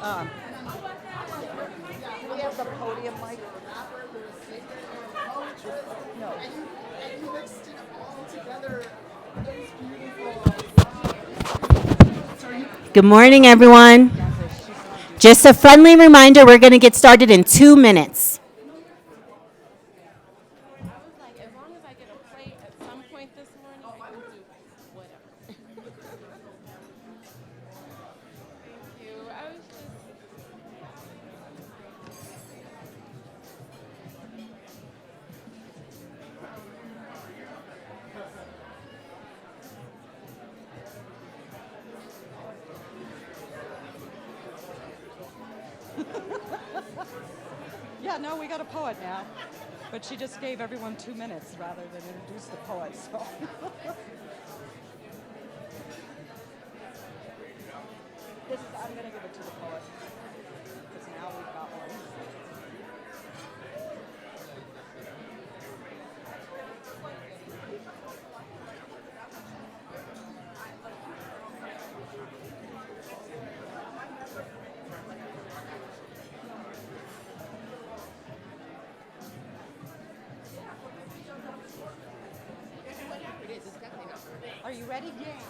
Um, we have the podium mic. No. And you mixed it all together. It was beautiful. Good morning, everyone. Just a friendly reminder, we're going to get started in 2 minutes. I was like, as long as I get a plate at some point this morning, I can do whatever. Thank you. I was just. Yeah, no, we got a poet now. But she just gave everyone 2 minutes rather than introduce the poet, so. I'm going to give it to the poet. Because now we've got one. Are you ready? Yeah. Is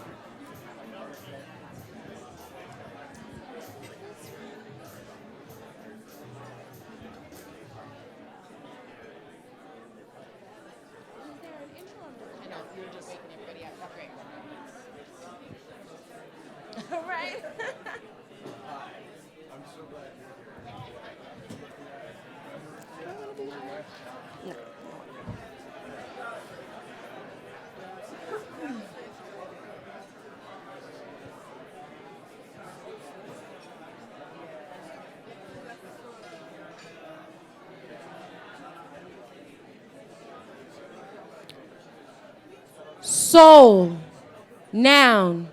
there an intro? I know, you're just waking everybody up. Great. Right? I'm so glad Soul, noun,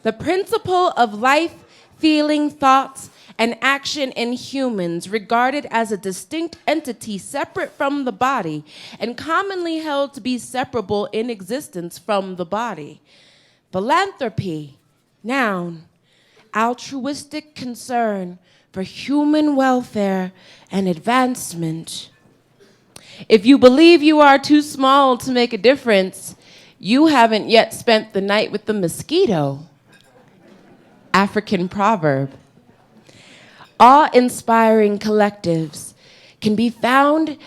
the principle of life, feeling, thoughts, and action in humans regarded as a distinct entity separate from the body and commonly held to be separable in existence from the body. Philanthropy, noun, altruistic concern for human welfare and advancement. If you believe you are too small to make a difference, you haven't yet spent the night with the mosquito. African proverb. Awe-inspiring collectives can be found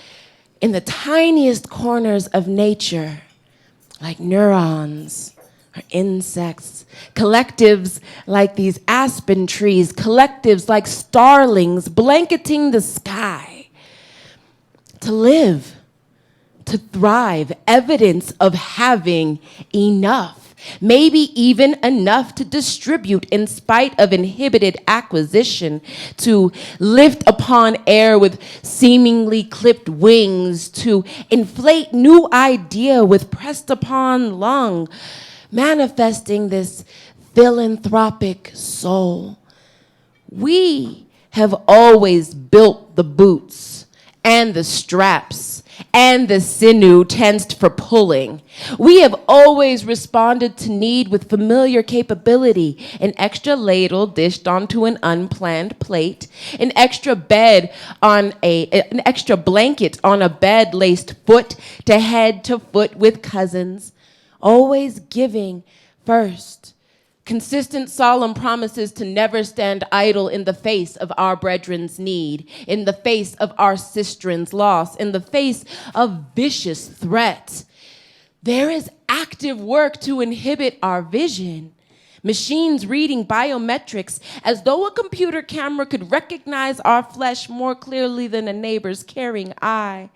in the tiniest corners of nature, like neurons or insects. Collectives like these aspen trees, collectives like starlings blanketing the sky. To live, to thrive, evidence of having enough, maybe even enough to distribute in spite of inhibited acquisition, to lift upon air with seemingly clipped wings, to inflate new idea with pressed upon lung, manifesting this philanthropic soul. We have always built the boots and the straps and the sinew tensed for pulling. We have always responded to need with familiar capability, an extra ladle dished onto an unplanned plate, an extra bed on an extra blanket on a bed laced foot to foot with cousins, always giving first. Consistent solemn promises to never stand idle in the face of our brethren's need, in the face of our sistren's loss, in the face of vicious threat. There is active work to inhibit our vision. Machines reading biometrics as though a computer camera could recognize our flesh more clearly than a neighbor's caring eye.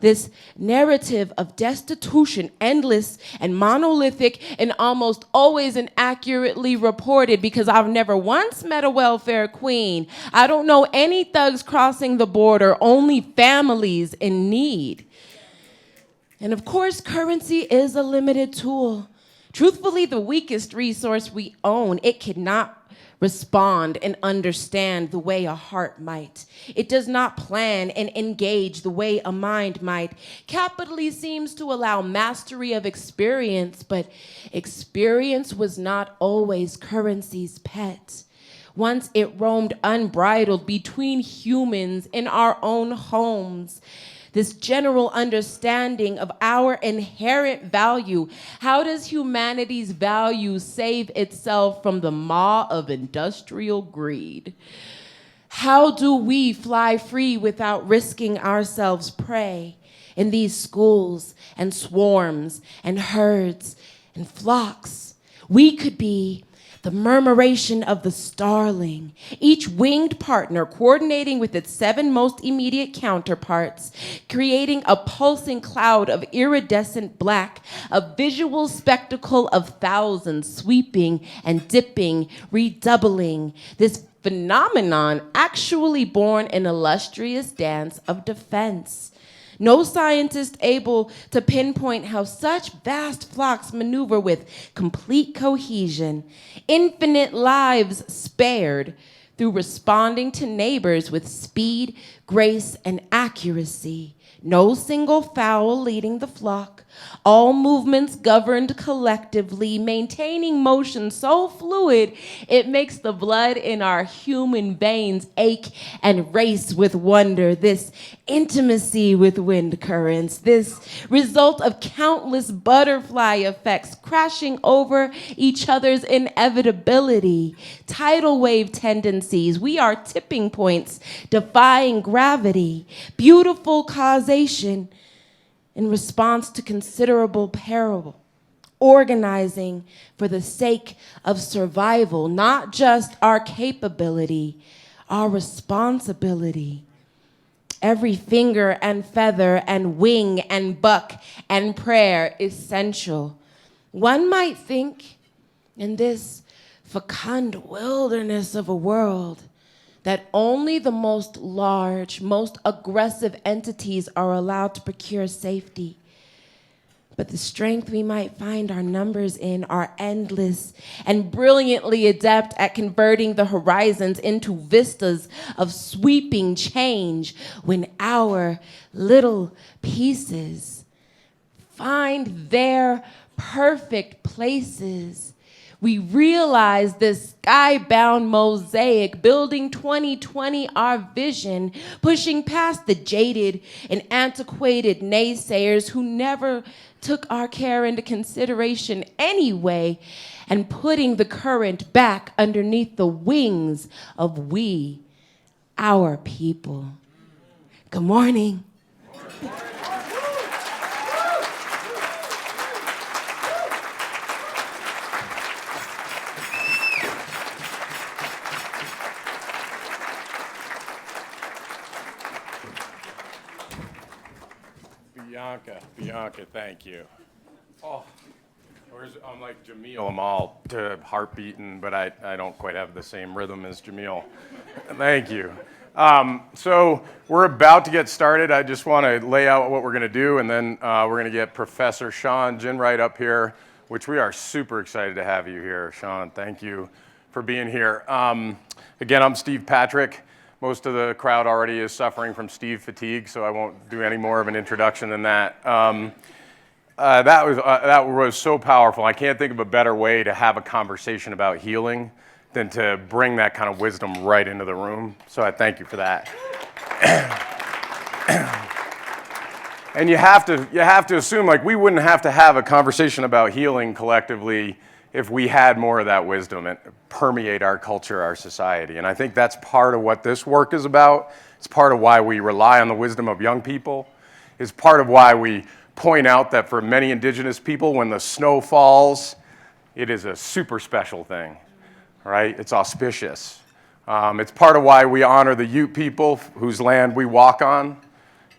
This narrative of destitution, endless and monolithic and almost always inaccurately reported because I've never once met a welfare queen. I don't know any thugs crossing the border, only families in need. And of course, currency is a limited tool. Truthfully, the weakest resource we own. It cannot respond and understand the way a heart might. It does not plan and engage the way a mind might. Capitally seems to allow mastery of experience, but experience was not always currency's pet. Once it roamed unbridled between humans in our own homes. This general understanding of our inherent value. How does humanity's value save itself from the maw of industrial greed? How do we fly free without risking ourselves prey in these schools and swarms and herds and flocks? We could be the murmuration of the starling, each winged partner coordinating with its 7 most immediate counterparts, creating a pulsing cloud of iridescent black, a visual spectacle of thousands sweeping and dipping, redoubling. This phenomenon actually born an illustrious dance of defense. No scientist able to pinpoint how such vast flocks maneuver with complete cohesion, infinite lives spared through responding to neighbors with speed, grace, and accuracy. No single fowl leading the flock, all movements governed collectively, maintaining motion so fluid it makes the blood in our human veins ache and race with wonder. This intimacy with wind currents, this result of countless butterfly effects crashing over each other's inevitability, tidal wave tendencies. We are tipping points, defying gravity, beautiful causation in response to considerable peril, organizing for the sake of survival, not just our capability, our responsibility. Every finger and feather and wing and buck and prayer essential. One might think in this fecund wilderness of a world that only the most large, most aggressive entities are allowed to procure safety. But the strength we might find our numbers in are endless and brilliantly adept at converting the horizons into vistas of sweeping change when our little pieces find their perfect places. We realize this skybound mosaic, building 2020 our vision, pushing past the jaded and antiquated naysayers who never took our care into consideration anyway, and putting the current back underneath the wings of we, our people. Good morning. Bianca, thank you. Oh, I'm like Jamil. I'm all heart beating, but I don't quite have the same rhythm as Jamil. Thank you. So we're about to get started. I just want to lay out what we're going to do, and then we're going to get Professor Shawn Ginwright up here, which we are super excited to have you here. Shawn, thank you for being here. Again, I'm Steve Patrick. Most of the crowd already is suffering from Steve fatigue, so I won't do any more of an introduction than that. That was so powerful. I can't think of a better way to have a conversation about healing than to bring that kind of wisdom right into the room. So I thank you for that. And you have to assume, like, we wouldn't have to have a conversation about healing collectively if we had more of that wisdom and permeate our culture, our society. And I think that's part of what this work is about. It's part of why we rely on the wisdom of young people. It's part of why we point out that for many indigenous people, when the snow falls, it is a super special thing, right? It's auspicious. It's part of why we honor the Ute people whose land we walk on.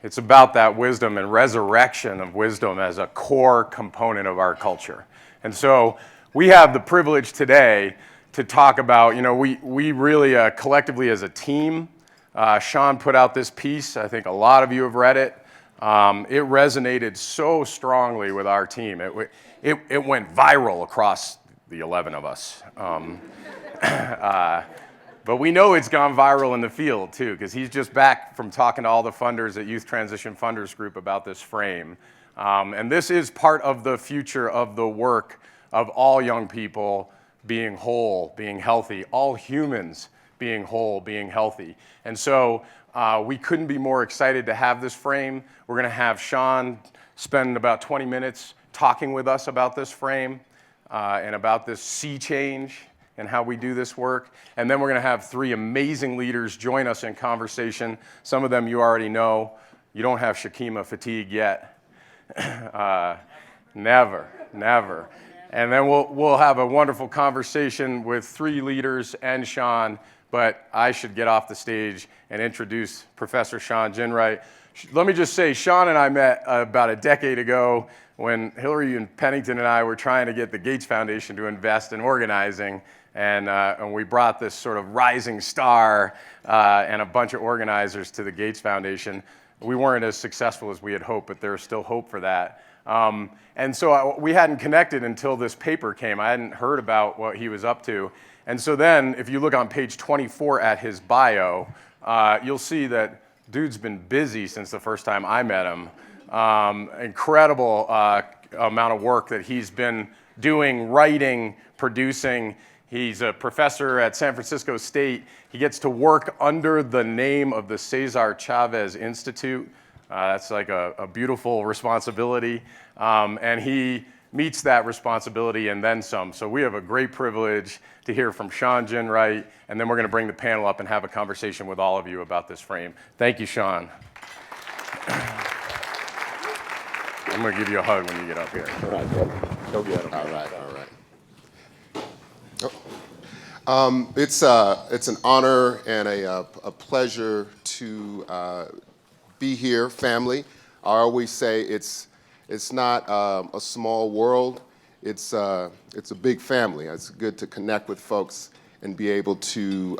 It's about that wisdom and resurrection of wisdom as a core component of our culture. And so we have the privilege today to talk about, we really collectively as a team, Shawn put out this piece. I think a lot of you have read it. It resonated so strongly with our team. It went viral across the 11 of us. But we know it's gone viral in the field too, because he's just back from talking to all the funders at Youth Transition Funders Group about this frame. And this is part of the future of the work of all young people being whole, being healthy, all humans being whole, being healthy. And so we couldn't be more excited to have this frame. We're going to have Shawn spend about 20 minutes talking with us about this frame and about this sea change and how we do this work. And then we're going to have 3 amazing leaders join us in conversation. Some of them you already know. You don't have Shakima fatigue yet. Never, never. And then we'll have a wonderful conversation with 3 leaders and Shawn, but I should get off the stage and introduce Professor Shawn Ginwright. Let me just say, Shawn and I met about a decade ago when Hillary and Pennington and I were trying to get the Gates Foundation to invest in organizing, and we brought this sort of rising star and a bunch of organizers to the Gates Foundation. We weren't as successful as we had hoped, but there's still hope for that. And so we hadn't connected until this paper came. I hadn't heard about what he was up to. And so then, if you look on page 24 at his bio, you'll see that dude's been busy since the first time I met him. Incredible amount of work that he's been doing, writing, producing. He's a professor at San Francisco State. He gets to work under the name of the Cesar Chavez Institute. That's like a beautiful responsibility. And he meets that responsibility and then some. So we have a great privilege to hear from Shawn Ginwright, and then we're going to bring the panel up and have a conversation with all of you about this frame. Thank you, Shawn. I'm going to give you a hug when you get up here. All right, Go get him. all right. It's an honor and a pleasure to be here, family. I always say it's not a small world. It's a big family. It's good to connect with folks and be able to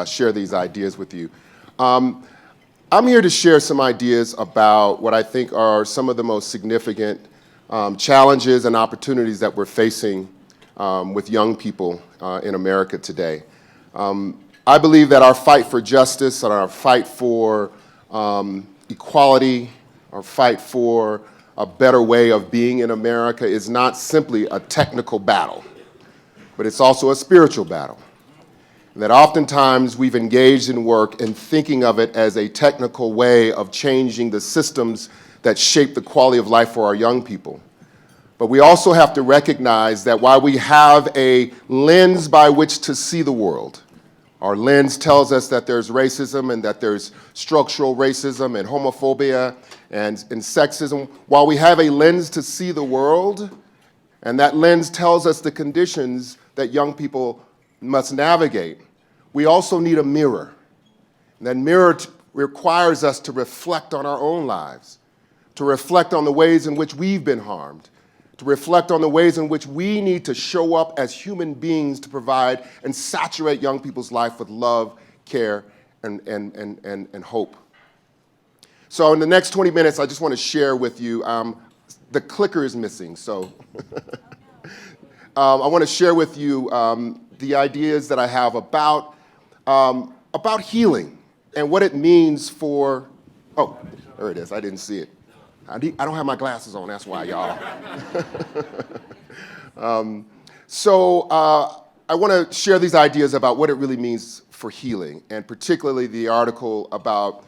share these ideas with you. I'm here to share some ideas about what I think are some of the most significant challenges and opportunities that we're facing with young people in America today. I believe that our fight for justice and our fight for equality, our fight for a better way of being in America is not simply a technical battle, but it's also a spiritual battle. And that oftentimes we've engaged in work in thinking of it as a technical way of changing the systems that shape the quality of life for our young people. But we also have to recognize that while we have a lens by which to see the world, our lens tells us that there's racism and that there's structural racism and homophobia and sexism. While we have a lens to see the world, and that lens tells us the conditions that young people must navigate, we also need a mirror. And that mirror requires us to reflect on our own lives, to reflect on the ways in which we've been harmed, to reflect on the ways in which we need to show up as human beings to provide and saturate young people's life with love, care, and hope. So in the next 20 minutes, I just want to share with you, the clicker is missing, so I want to share with you the ideas that I have about healing and what it means for, oh, there it is, I didn't see it. I don't have my glasses on, that's why, y'all. So I want to share these ideas about what it really means for healing, and particularly the article about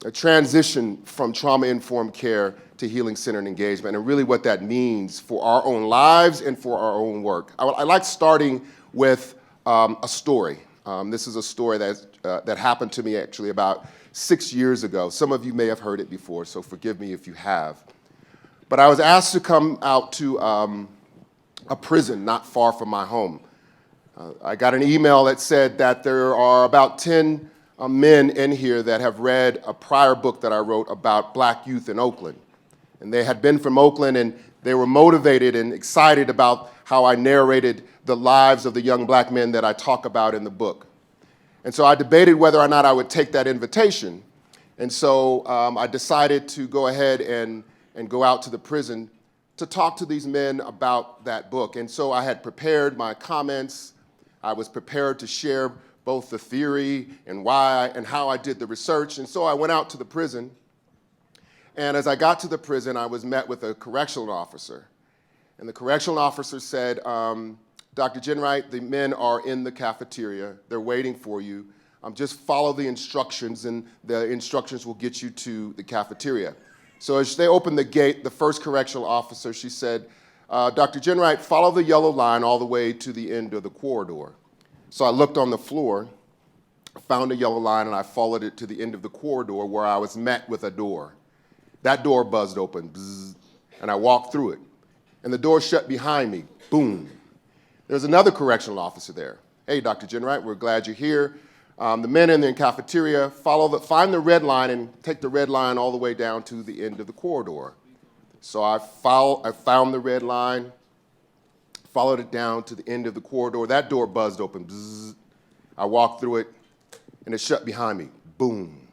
a transition from trauma-informed care to healing-centered engagement, and really what that means for our own lives and for our own work. I like starting with a story. This is a story that happened to me actually about 6 years ago. Some of you may have heard it before, so forgive me if you have. But I was asked to come out to a prison not far from my home. I got an email that said that there are about 10 men in here that have read a prior book that I wrote about black youth in Oakland. And they had been from Oakland, and they were motivated and excited about how I narrated the lives of the young black men that I talk about in the book. And so I debated whether or not I would take that invitation. And so I decided to go ahead and go out to the prison to talk to these men about that book. And so I had prepared my comments. I was prepared to share both the theory and why and how I did the research. And so I went out to the prison. And as I got to the prison, I was met with a correctional officer. And the correctional officer said, Dr. Ginwright, the men are in the cafeteria. They're waiting for you. Just follow the instructions, and the instructions will get you to the cafeteria. So as they opened the gate, the first correctional officer, she said, Dr. Ginwright, follow the yellow line all the way to the end of the corridor. So I looked on the floor, found a yellow line, and I followed it to the end of the corridor where I was met with a door. That door buzzed open, bzz, and I walked through it. And the door shut behind me, boom. There's another correctional officer there. Hey, Dr. Ginwright, we're glad you're here. The men in the cafeteria, find the red line and take the red line all the way down to the end of the corridor. So I found the red line, followed it down to the end of the corridor. That door buzzed open, bzz. I walked through it, and it shut behind me, boom.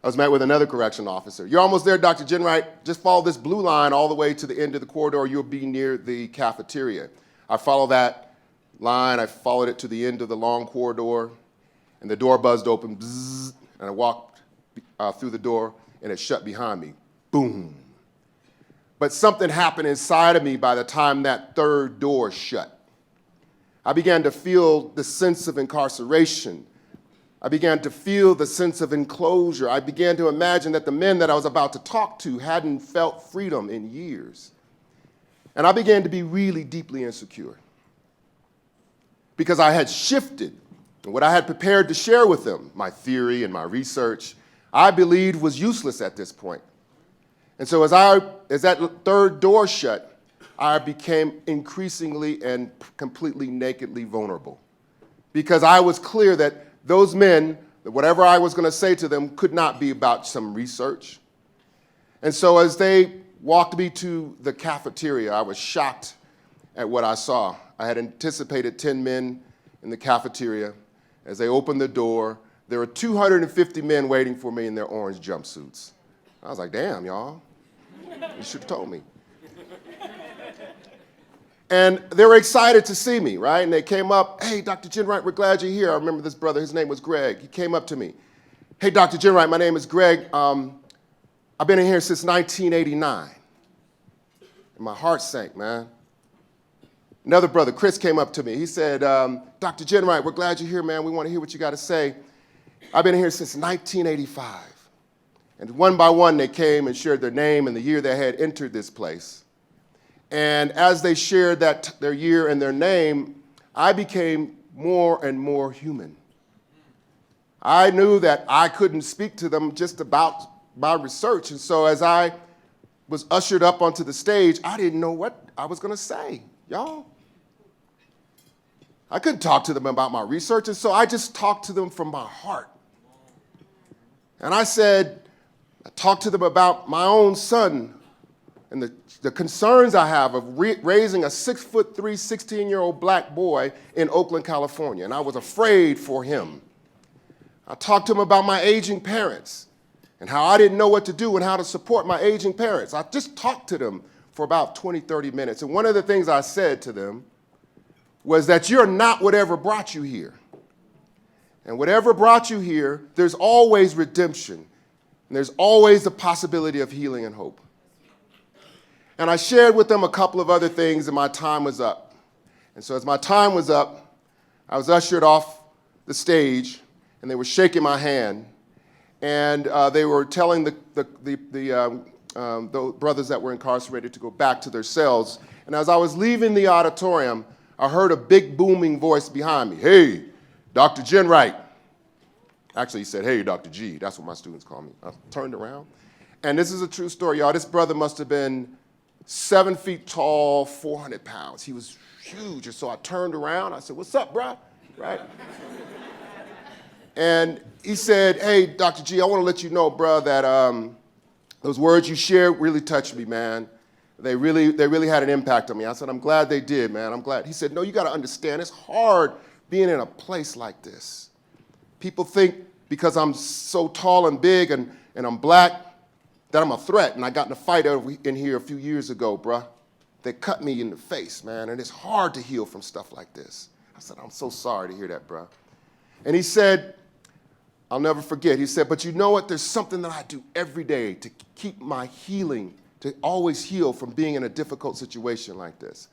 I was met with another correction officer. You're almost there, Dr. Ginwright. Just follow this blue line all the way to the end of the corridor. You'll be near the cafeteria. I followed that line. I followed it to the end of the long corridor, and the door buzzed open, bzzz, and I walked through the door, and it shut behind me, boom. But something happened inside of me by the time that third door shut. I began to feel the sense of incarceration. I began to feel the sense of enclosure. I began to imagine that the men that I was about to talk to hadn't felt freedom in years. And I began to be really deeply insecure because I had shifted. And what I had prepared to share with them, my theory and my research, I believed was useless at this point. And so as that third door shut, I became increasingly and completely nakedly vulnerable because I was clear that those men, whatever I was going to say to them, could not be about some research. And so as they walked me to the cafeteria, I was shocked at what I saw. I had anticipated 10 men in the cafeteria. As they opened the door, there were 250 men waiting for me in their orange jumpsuits. I was like, damn, y'all. You should have told me. And they were excited to see me, right? And they came up, hey, Dr. Ginwright, we're glad you're here. I remember this brother, his name was Greg. He came up to me. Hey, Dr. Ginwright, my name is Greg. I've been in here since 1989. And my heart sank, man. Another brother, Chris, came up to me. He said, Dr. Ginwright, we're glad you're here, man. We want to hear what you got to say. I've been in here since 1985. And one by one, they came and shared their name and the year they had entered this place. And as they shared their year and their name, I became more and more human. I knew that I couldn't speak to them just about my research. And so as I was ushered up onto the stage, I didn't know what I was going to say, y'all. I couldn't talk to them about my research, and so I just talked to them from my heart. And I talked to them about my own son and the concerns I have of raising a 6'3", 16-year-old black boy in Oakland, California, and I was afraid for him. I talked to him about my aging parents and how I didn't know what to do and how to support my aging parents. I just talked to them for about 20, 30 minutes, and one of the things I said to them was that you're not whatever brought you here. And whatever brought you here, there's always redemption, and there's always the possibility of healing and hope. And I shared with them a couple of other things, and my time was up. And so as my time was up, I was ushered off the stage, and they were shaking my hand, and they were telling the brothers that were incarcerated to go back to their cells. And as I was leaving the auditorium, I heard a big booming voice behind me. Hey, Dr. Ginwright. Actually, he said, hey, Dr. G. That's what my students call me. I turned around. And this is a true story, y'all. This brother must have been 7 feet tall, 400 pounds. He was huge. And so I turned around. I said, what's up, bro? Right? And he said, hey, Dr. G, I want to let you know, bro, that those words you shared really touched me, man. They really had an impact on me. I said, I'm glad they did, man. I'm glad. He said, no, you got to understand, it's hard being in a place like this. People think because I'm so tall and big and I'm black that I'm a threat. And I got in a fight in here a few years ago, bruh. They cut me in the face, man, and it's hard to heal from stuff like this. I said, I'm so sorry to hear that, bruh. And he said, I'll never forget, he said, but you know what? There's something that I do every day to keep my healing, to always heal from being in a difficult situation like this.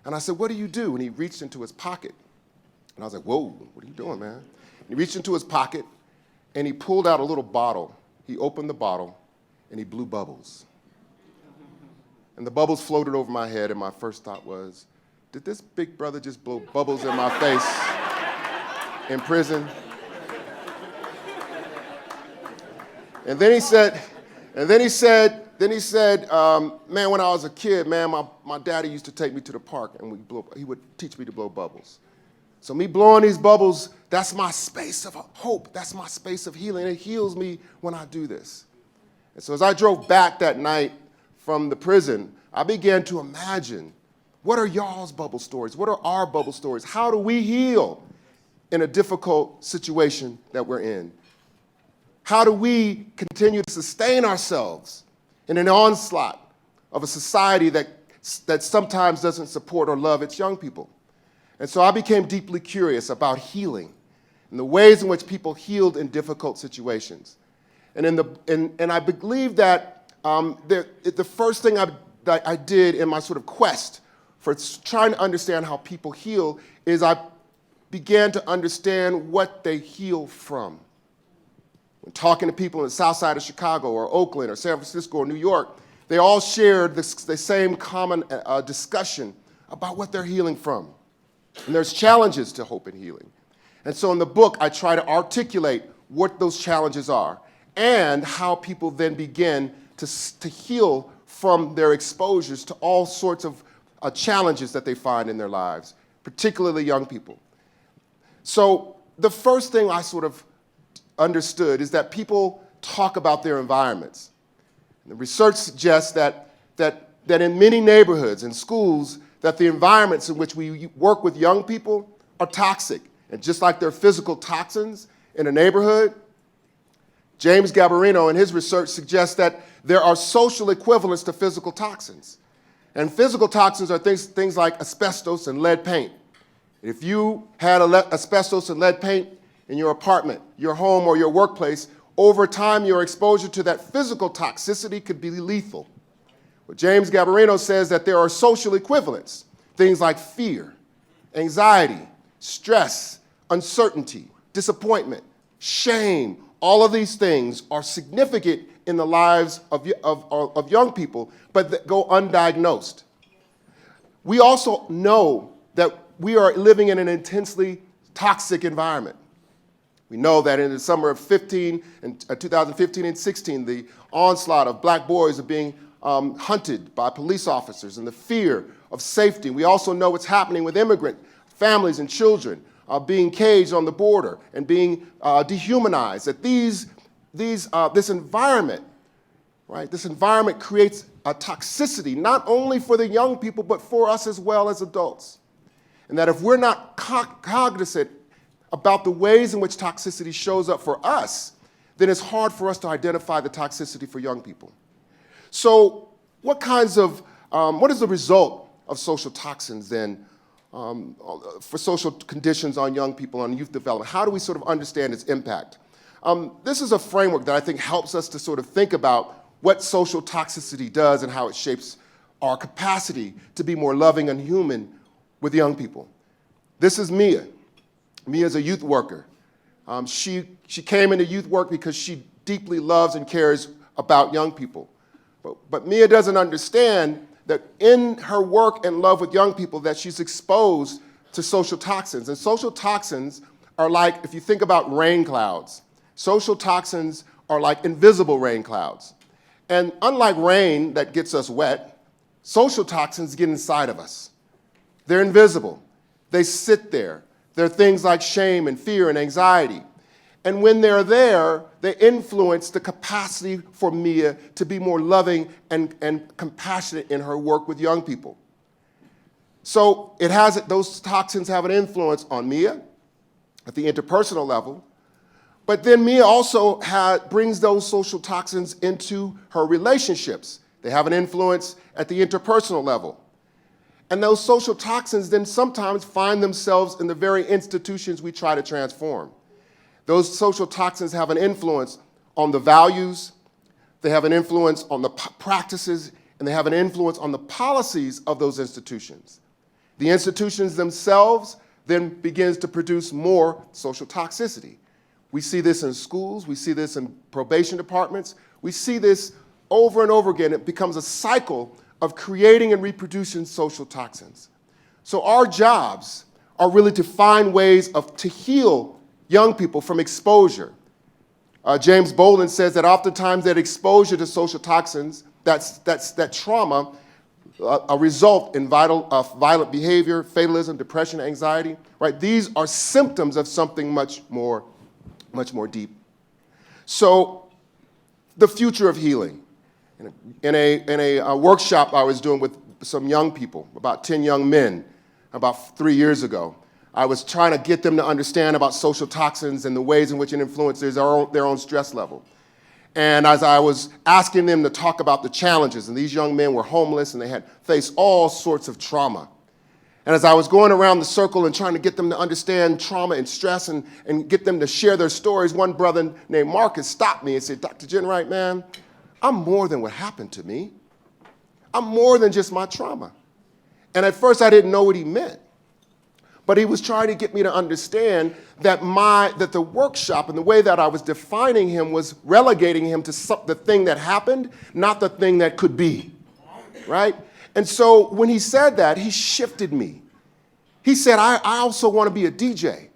And I said, what do you do? And he reached into his pocket. And I was like, whoa, what are you doing, man? And he reached into his pocket, and he pulled out a little bottle. He opened the bottle, and he blew bubbles. And the bubbles floated over my head, and my first thought was, did this big brother just blow bubbles in my face in prison? And then he said, man, when I was a kid, man, my daddy used to take me to the park, and he would teach me to blow bubbles. So me blowing these bubbles, that's my space of hope. That's my space of healing. It heals me when I do this. And so as I drove back that night from the prison, I began to imagine, what are y'all's bubble stories? What are our bubble stories? How do we heal in a difficult situation that we're in? How do we continue to sustain ourselves in an onslaught of a society that sometimes doesn't support or love its young people? And so I became deeply curious about healing and the ways in which people healed in difficult situations. And I believe that the first thing I did in my sort of quest for trying to understand how people heal is I began to understand what they heal from. When talking to people in the south side of Chicago or Oakland or San Francisco or New York, they all shared the same common discussion about what they're healing from. And there's challenges to hope and healing. And so in the book, I try to articulate what those challenges are and how people then begin to heal from their exposures to all sorts of challenges that they find in their lives, particularly young people. So the first thing I sort of understood is that people talk about their environments. And the research suggests that in many neighborhoods and schools, that the environments in which we work with young people are toxic. And just like there are physical toxins in a neighborhood, James Gabarino in his research suggests that there are social equivalents to physical toxins. And physical toxins are things like asbestos and lead paint. If you had asbestos and lead paint in your apartment, your home, or your workplace, over time your exposure to that physical toxicity could be lethal. But James Gabarino says that there are social equivalents, things like fear, anxiety, stress, uncertainty, disappointment, shame. All of these things are significant in the lives of young people, but that go undiagnosed. We also know that we are living in an intensely toxic environment. We know that in the summer of 2015 and 16, the onslaught of black boys are being hunted by police officers and the fear of safety. We also know what's happening with immigrant families and children being caged on the border and being dehumanized. That this environment, right? This environment creates a toxicity not only for the young people but for us as well as adults. And that if we're not cognizant about the ways in which toxicity shows up for us, then it's hard for us to identify the toxicity for young people. So what is the result of social toxins then for social conditions on young people, on youth development? How do we sort of understand its impact? This is a framework that I think helps us to sort of think about what social toxicity does and how it shapes our capacity to be more loving and human with young people. This is Mia. Mia is a youth worker. She came into youth work because she deeply loves and cares about young people. But Mia doesn't understand that in her work and love with young people that she's exposed to social toxins. And social toxins are like, if you think about rain clouds, social toxins are like invisible rain clouds. And unlike rain that gets us wet, social toxins get inside of us. They're invisible. They sit there. They're things like shame and fear and anxiety. And when they're there, they influence the capacity for Mia to be more loving and compassionate in her work with young people. So those toxins have an influence on Mia at the interpersonal level, but then Mia also brings those social toxins into her relationships. They have an influence at the interpersonal level. And those social toxins then sometimes find themselves in the very institutions we try to transform. Those social toxins have an influence on the values, they have an influence on the practices, and they have an influence on the policies of those institutions. The institutions themselves then begins to produce more social toxicity. We see this in schools, we see this in probation departments, we see this over and over again. It becomes a cycle of creating and reproducing social toxins. So our jobs are really to find ways to heal young people from exposure. James Bolin says that oftentimes that exposure to social toxins, that trauma, a result in violent behavior, fatalism, depression, anxiety, right? These are symptoms of something much more deep. So the future of healing. In a workshop I was doing with some young people, about 10 young men, about 3 years ago, I was trying to get them to understand about social toxins and the ways in which it influences their own stress level. And as I was asking them to talk about the challenges, and these young men were homeless and they had faced all sorts of trauma. And as I was going around the circle and trying to get them to understand trauma and stress and get them to share their stories, one brother named Marcus stopped me and said, "Dr. Ginwright, man, I'm more than what happened to me. I'm more than just my trauma." And at first I didn't know what he meant. But he was trying to get me to understand that the workshop and the way that I was defining him was relegating him to the thing that happened, not the thing that could be, right? And so when he said that, he shifted me. He said, I also want to be a DJ,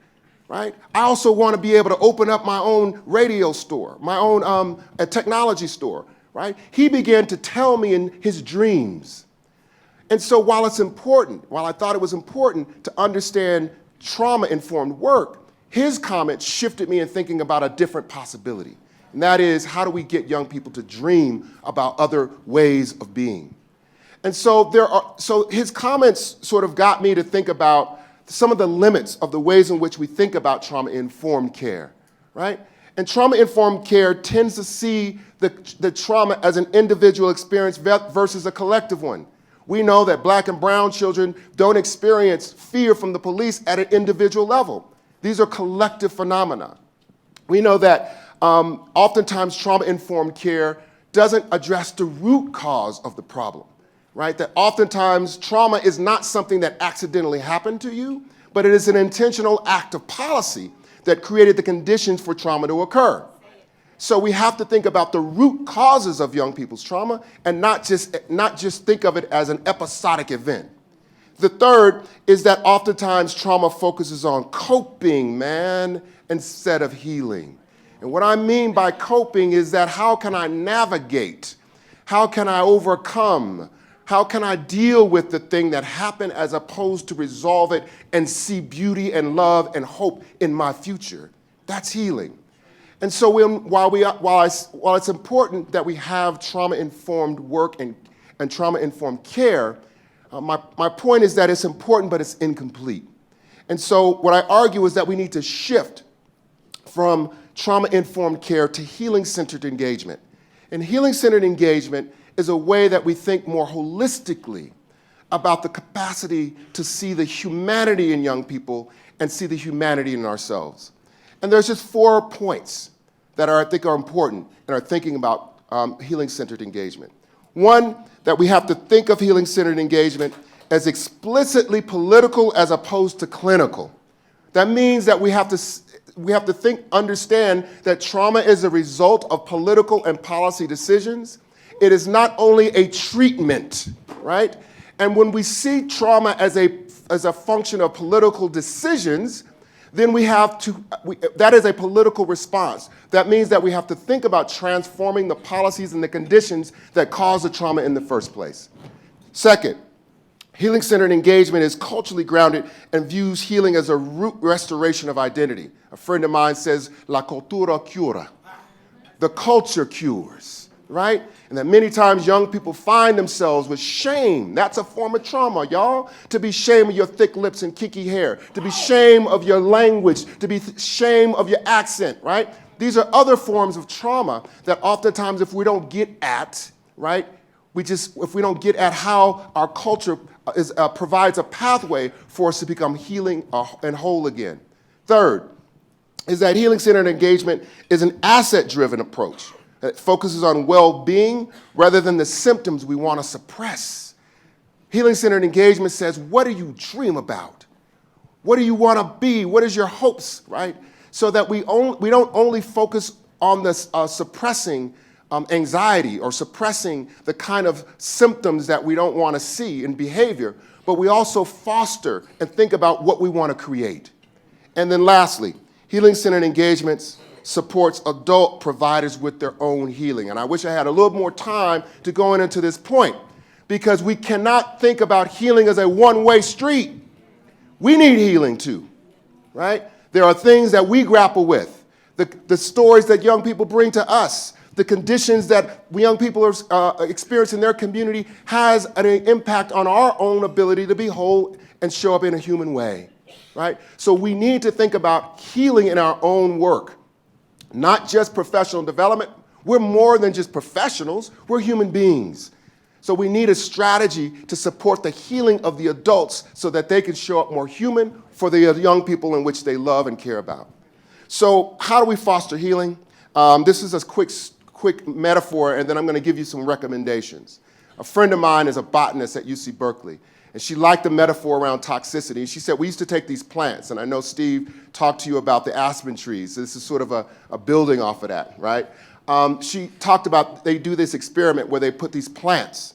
right? I also want to be able to open up my own radio store, my own a technology store, right? He began to tell me in his dreams. And so while I thought it was important to understand trauma-informed work, his comment shifted me in thinking about a different possibility. And that is, how do we get young people to dream about other ways of being? And so his comments sort of got me to think about some of the limits of the ways in which we think about trauma-informed care, right? And trauma-informed care tends to see the trauma as an individual experience versus a collective one. We know that black and brown children don't experience fear from the police at an individual level. These are collective phenomena. We know that oftentimes trauma-informed care doesn't address the root cause of the problem, right? That oftentimes trauma is not something that accidentally happened to you, but it is an intentional act of policy that created the conditions for trauma to occur. So we have to think about the root causes of young people's trauma and not just think of it as an episodic event. The third is that oftentimes trauma focuses on coping, man, instead of healing. And what I mean by coping is that how can I navigate? How can I overcome? How can I deal with the thing that happened as opposed to resolve it and see beauty and love and hope in my future? That's healing. And so while it's important that we have trauma-informed work and trauma-informed care, my point is that it's important, but it's incomplete. And so what I argue is that we need to shift from trauma-informed care to healing-centered engagement. And healing-centered engagement is a way that we think more holistically about the capacity to see the humanity in young people and see the humanity in ourselves. And there's just 4 points that I think are important in our thinking about healing-centered engagement. One, that we have to think of healing-centered engagement as explicitly political as opposed to clinical. That means that we have to understand that trauma is a result of political and policy decisions. It is not only a treatment, right? And when we see trauma as a function of political decisions, then that is a political response. That means that we have to think about transforming the policies and the conditions that cause the trauma in the first place. Second, healing-centered engagement is culturally grounded and views healing as a root restoration of identity. A friend of mine says, la cultura cura. The culture cures, right? And that many times young people find themselves with shame. That's a form of trauma, y'all. To be ashamed of your thick lips and kinky hair. To be ashamed of your language. To be ashamed of your accent, right? These are other forms of trauma that oftentimes if we don't get at, right, if we don't get at how our culture provides a pathway for us to become healing and whole again. Third is that healing-centered engagement is an asset-driven approach. It focuses on well-being rather than the symptoms we want to suppress. Healing-centered engagement says, what do you dream about? What do you want to be? What is your hopes, right? So that we don't only focus on this suppressing anxiety or suppressing the kind of symptoms that we don't want to see in behavior, but we also foster and think about what we want to create. And then lastly, healing-centered engagements supports adult providers with their own healing. And I wish I had a little more time to go into this point, because we cannot think about healing as a one-way street. We need healing too, right? There are things that we grapple with, the stories that young people bring to us, the conditions that young people experience in their community has an impact on our own ability to be whole and show up in a human way, right? So we need to think about healing in our own work, not just professional development. We're more than just professionals, we're human beings. So we need a strategy to support the healing of the adults so that they can show up more human for the young people in which they love and care about. So how do we foster healing? This is a quick metaphor, and then I'm going to give you some recommendations. A friend of mine is a botanist at UC Berkeley, and she liked the metaphor around toxicity. She said, we used to take these plants, and I know Steve talked to you about the aspen trees. So this is sort of a building off of that, right? She talked about they do this experiment where they put these plants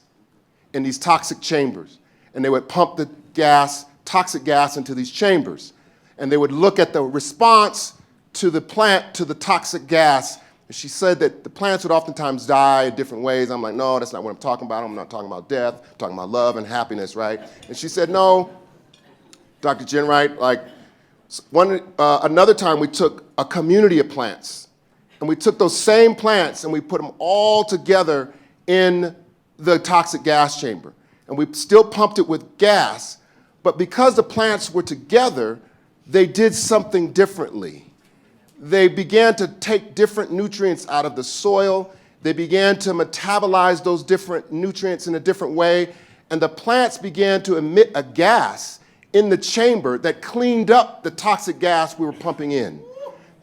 in these toxic chambers, and they would pump the gas, toxic gas into these chambers, and they would look at the response to the plant to the toxic gas. And she said that the plants would oftentimes die in different ways. I'm like, no, that's not what I'm talking about. I'm not talking about death. I'm talking about love and happiness, right? And she said, no, Dr. Ginwright, like another time we took a community of plants, and we took those same plants and we put them all together in the toxic gas chamber. And we still pumped it with gas, but because the plants were together, they did something differently. They began to take different nutrients out of the soil. They began to metabolize those different nutrients in a different way, and the plants began to emit a gas in the chamber that cleaned up the toxic gas we were pumping in.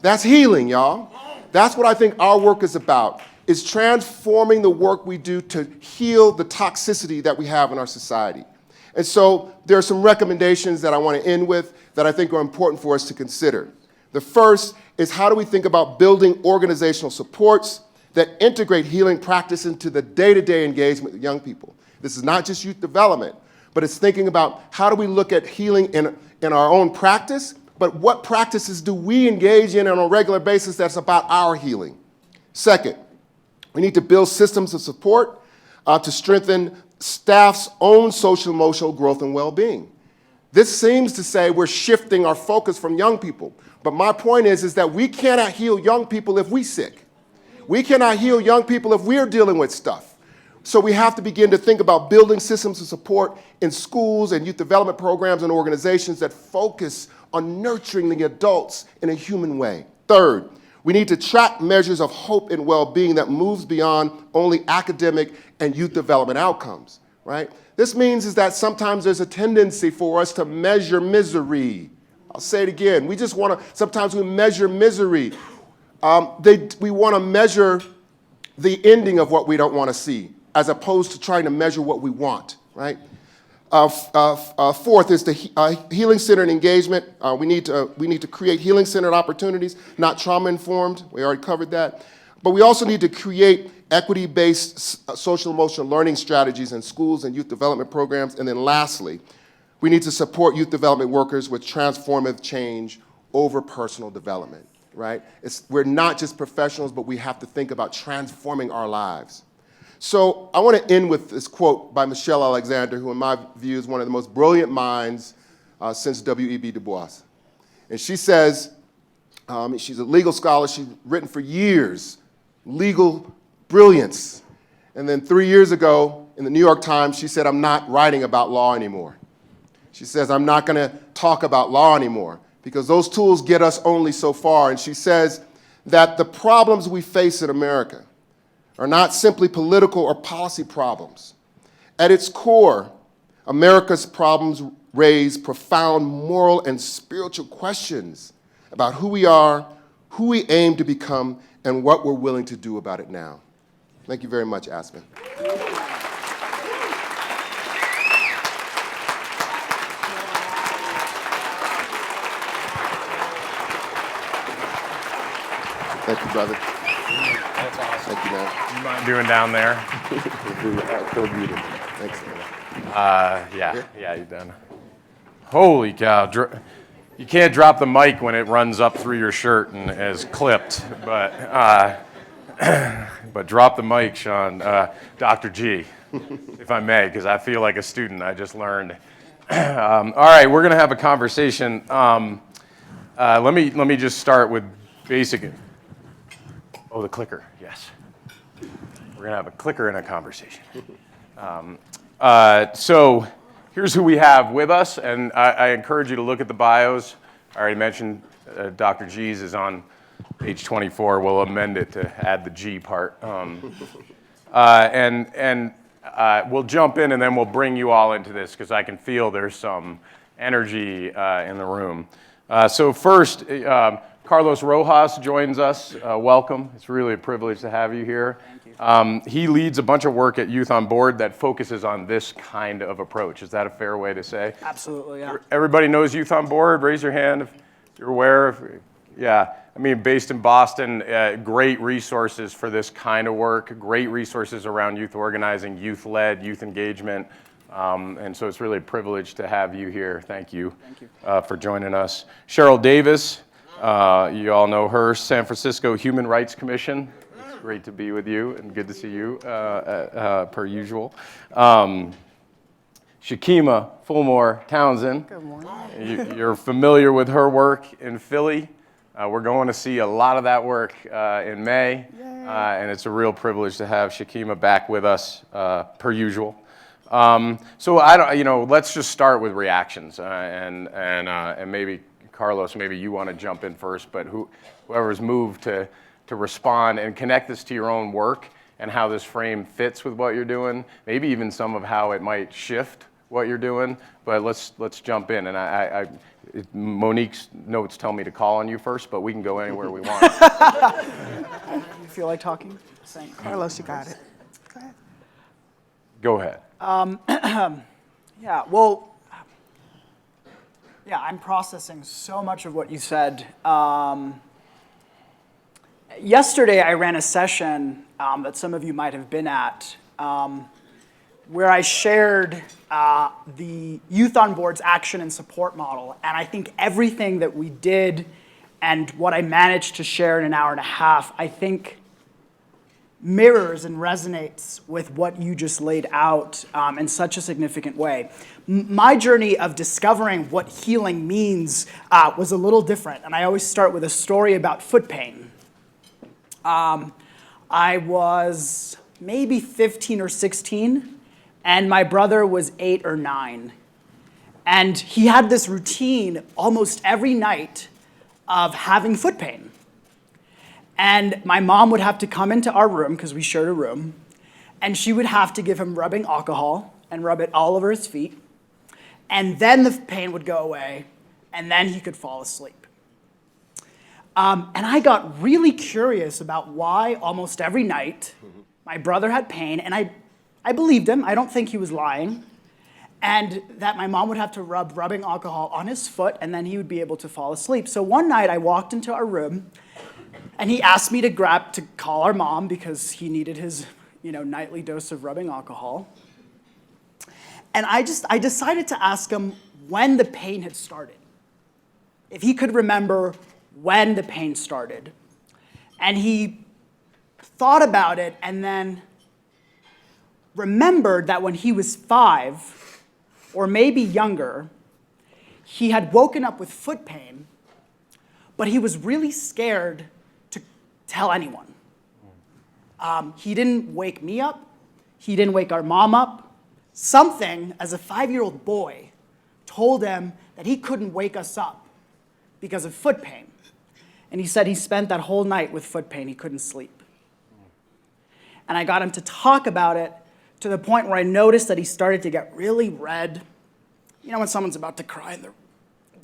That's healing, y'all. That's what I think our work is about, is transforming the work we do to heal the toxicity that we have in our society. And so there are some recommendations that I want to end with that I think are important for us to consider. The first is, how do we think about building organizational supports that integrate healing practice into the day-to-day engagement with young people? This is not just youth development, but it's thinking about how do we look at healing in our own practice, but what practices do we engage in on a regular basis that's about our healing? Second, we need to build systems of support to strengthen staff's own social emotional growth and well-being. This seems to say we're shifting our focus from young people. But my point is that we cannot heal young people if we're sick. We cannot heal young people if we're dealing with stuff. So we have to begin to think about building systems of support in schools and youth development programs and organizations that focus on nurturing the adults in a human way. Third, we need to track measures of hope and well-being that moves beyond only academic and youth development outcomes, right? This means is that sometimes there's a tendency for us to measure misery. I'll say it again. We just want to, sometimes we measure misery. We want to measure the ending of what we don't want to see, as opposed to trying to measure what we want, right? Fourth is the healing-centered engagement. We need to create healing-centered opportunities, not trauma-informed. We already covered that. But we also need to create equity-based social-emotional learning strategies in schools and youth development programs. And then lastly, we need to support youth development workers with transformative change over personal development, right? We're not just professionals, but we have to think about transforming our lives. So I want to end with this quote by Michelle Alexander, who in my view is one of the most brilliant minds since W.E.B. Du Bois. And she says, she's a legal scholar, she's written for years, legal brilliance. And then 3 years ago in the New York Times, she said, I'm not writing about law anymore. She says, I'm not going to talk about law anymore because those tools get us only so far. And she says that the problems we face in America are not simply political or policy problems. At its core, America's problems raise profound moral and spiritual questions about who we are, who we aim to become, and what we're willing to do about it now. Thank you very much, Aspen. Thank you, brother. That's awesome. Thank you, man. You mind doing down there? So beautiful. Thanks, man. Yeah, you done. Holy cow. You can't drop the mic when it runs up through your shirt and is clipped, but drop the mic, Shawn. Dr. G, if I may, because I feel like a student. I just learned. All right, we're going to have a conversation. Let me just start with basic. Oh, the clicker, yes. We're going to have a clicker and a conversation. So here's who we have with us, and I encourage you to look at the bios. I already mentioned Dr. G's is on page 24. We'll amend it to add the G part. We'll jump in, and then we'll bring you all into this, because I can feel there's some energy in the room. So first, Carlos Rojas joins us. Welcome. It's really a privilege to have you here. Thank you. He leads a bunch of work at Youth on Board that focuses on this kind of approach. Is that a fair way to say? Absolutely, yeah. Everybody knows Youth on Board? Raise your hand if you're aware. Yeah, I mean, based in Boston, great resources for this kind of work, great resources around youth organizing, youth-led, youth engagement. And so it's really a privilege to have you here. Thank you, for joining us. Cheryl Davis, you all know her, San Francisco Human Rights Commission. It's great to be with you and good to see you, per usual. Shakima Fulmore Townsend. Good morning. You're familiar with her work in Philly. We're going to see a lot of that work in May, and it's a real privilege to have Shakima back with us, per usual. So let's just start with reactions, and maybe Carlos, maybe you want to jump in first, but whoever's moved to respond and connect this to your own work and how this frame fits with what you're doing, maybe even some of how it might shift what you're doing. But let's jump in, and Monique's notes tell me to call on you first, but we can go anywhere we want. You feel like talking? Carlos, you got it. Go ahead. I'm processing so much of what you said. Yesterday, I ran a session that some of you might have been at, where I shared the Youth on Board's action and support model. And I think everything that we did and what I managed to share in an hour and a half, I think mirrors and resonates with what you just laid out in such a significant way. My journey of discovering what healing means was a little different, and I always start with a story about foot pain. I was maybe 15 or 16, and my brother was 8 or 9. And he had this routine almost every night of having foot pain. And my mom would have to come into our room, because we shared a room, and she would have to give him rubbing alcohol and rub it all over his feet. And then the pain would go away, and then he could fall asleep. And I got really curious about why almost every night my brother had pain, and I believed him. I don't think he was lying. And that my mom would have to rub rubbing alcohol on his foot, and then he would be able to fall asleep. So one night I walked into our room, and he asked me to call our mom because he needed his, nightly dose of rubbing alcohol. And I decided to ask him when the pain had started, if he could remember when the pain started. And he thought about it and then remembered that when he was 5, or maybe younger, he had woken up with foot pain, but he was really scared to tell anyone. He didn't wake me up. He didn't wake our mom up. Something, as a 5-year-old boy, told him that he couldn't wake us up because of foot pain. And he said he spent that whole night with foot pain. He couldn't sleep. And I got him to talk about it to the point where I noticed that he started to get really red. When someone's about to cry and their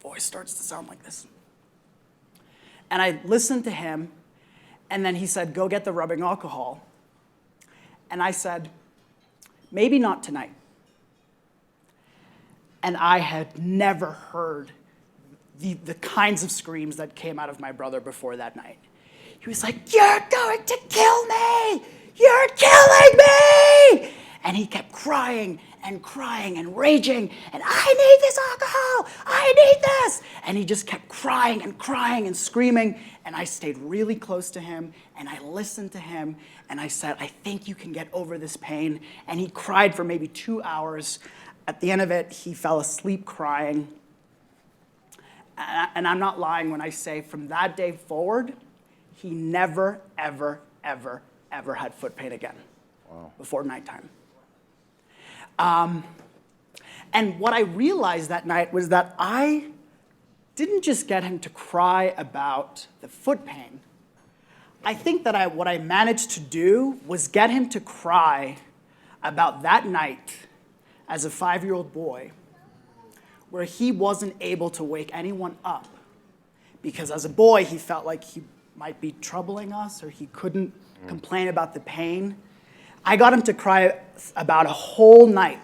voice starts to sound like this. And I listened to him, and then he said, "Go get the rubbing alcohol." And I said, "Maybe not tonight." And I had never heard the kinds of screams that came out of my brother before that night. He was like, "You're going to kill me! You're killing me!" And he kept crying and crying and raging, and "I need this alcohol! I need this!" And he just kept crying and crying and screaming, and I stayed really close to him, and I listened to him, and I said, "I think you can get over this pain." And he cried for maybe 2 hours. At the end of it, he fell asleep crying. And I'm not lying when I say from that day forward, he never, ever, ever, ever had foot pain again. Wow. Before nighttime. And what I realized that night was that I didn't just get him to cry about the foot pain. I think that what I managed to do was get him to cry about that night as a 5-year-old boy where he wasn't able to wake anyone up because as a boy he felt like he might be troubling us or he couldn't complain about the pain. I got him to cry about a whole night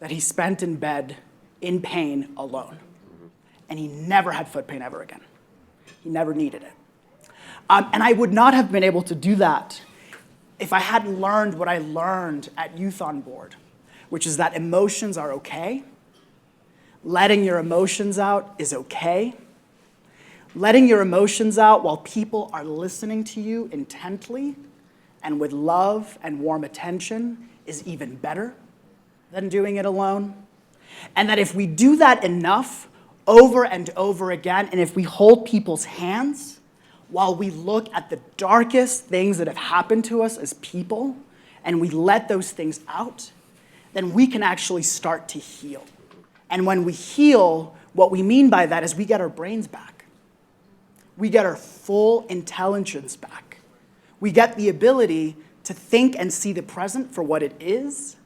that he spent in bed in pain alone. And he never had foot pain ever again. He never needed it. And I would not have been able to do that if I hadn't learned what I learned at Youth on Board, which is that emotions are okay. Letting your emotions out is okay. Letting your emotions out while people are listening to you intently and with love and warm attention is even better than doing it alone. And that if we do that enough, over and over again, and if we hold people's hands while we look at the darkest things that have happened to us as people, and we let those things out, then we can actually start to heal. And when we heal, what we mean by that is we get our brains back. We get our full intelligence back. We get the ability to think and see the present for what it is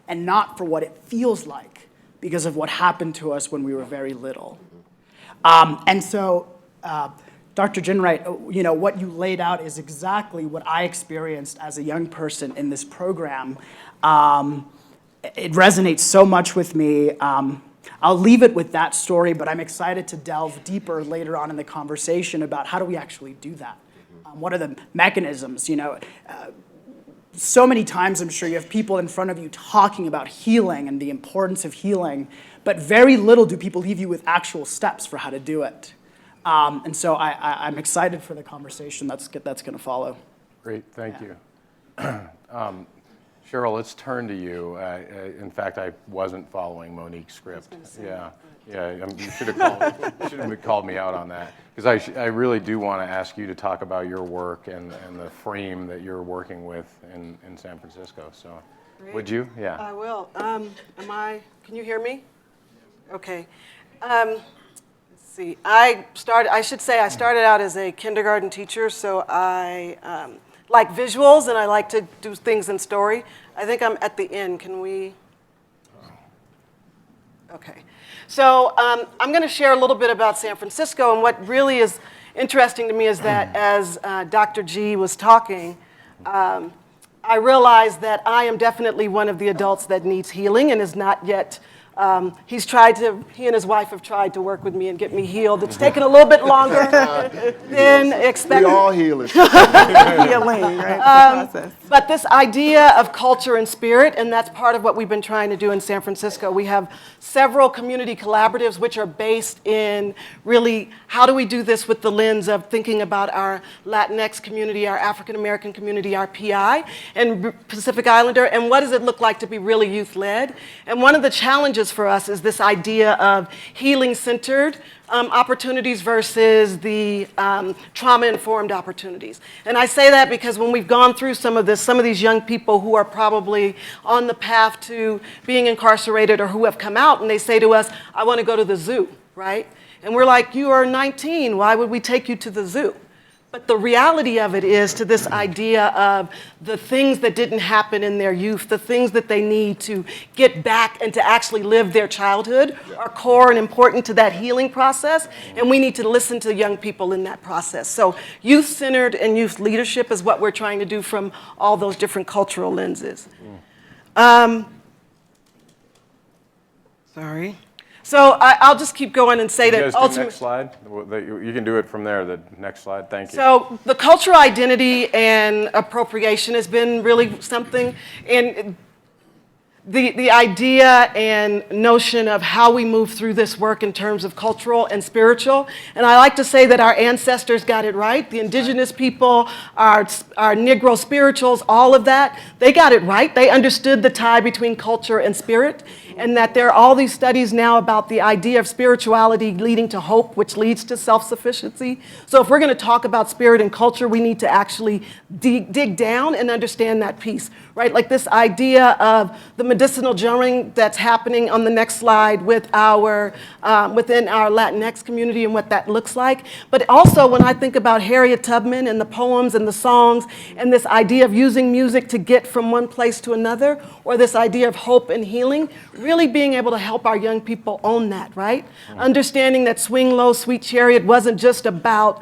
and not for what it feels like because of what happened to us when we were very little. And so, Dr. Ginwright, what you laid out is exactly what I experienced as a young person in this program. It resonates so much with me. I'll leave it with that story, but I'm excited to delve deeper later on in the conversation about how do we actually do that? What are the mechanisms? So many times I'm sure you have people in front of you talking about healing and the importance of healing, but very little do people leave you with actual steps for how to do it. And so I'm excited for the conversation that's going to follow. Great, thank you. Cheryl, let's turn to you. In fact, I wasn't following Monique's script. Yeah. You should have called me out on that because I really do want to ask you to talk about your work and the frame that you're working with in San Francisco. So, Great. Would you? Yeah. I will. Can you hear me? Okay. Let's see. I started out as a kindergarten teacher, so I like visuals and I like to do things in story. I think I'm at the end. Can we? Okay. So I'm going to share a little bit about San Francisco, and what really is interesting to me is that as Dr. G was talking, I realized that I am definitely one of the adults that needs healing and is not yet. He and his wife have tried to work with me and get me healed. It's taken a little bit longer than expected. We all heal it. Healing, right? But this idea of culture and spirit, and that's part of what we've been trying to do in San Francisco. We have several community collaboratives which are based in really how do we do this with the lens of thinking about our Latinx community, our African American community, our PI, and Pacific Islander, and what does it look like to be really youth-led? And one of the challenges for us is this idea of healing-centered opportunities versus the trauma-informed opportunities. And I say that because when we've gone through some of these young people who are probably on the path to being incarcerated or who have come out and they say to us, I want to go to the zoo, right? And we're like, you are 19, why would we take you to the zoo? But the reality of it is to this idea of the things that didn't happen in their youth, the things that they need to get back and to actually live their childhood are core and important to that healing process, and we need to listen to young people in that process. So youth-centered and youth leadership is what we're trying to do from all those different cultural lenses. So I'll just keep going and say You that guys do ultimately. next slide? You can do it from there, the next slide. Thank you. So the cultural identity and appropriation has been really something, and the idea and notion of how we move through this work in terms of cultural and spiritual. And I like to say that our ancestors got it right. The indigenous people, our Negro spirituals, all of that, they got it right. They understood the tie between culture and spirit, and that there are all these studies now about the idea of spirituality leading to hope, which leads to self-sufficiency. So if we're going to talk about spirit and culture, we need to actually dig down and understand that piece, right? Like this idea of the medicinal drumming that's happening on the next slide with within our Latinx community and what that looks like. But also when I think about Harriet Tubman and the poems and the songs and this idea of using music to get from one place to another, or this idea of hope and healing, really being able to help our young people own that, right? Understanding that Swing Low, Sweet Chariot wasn't just about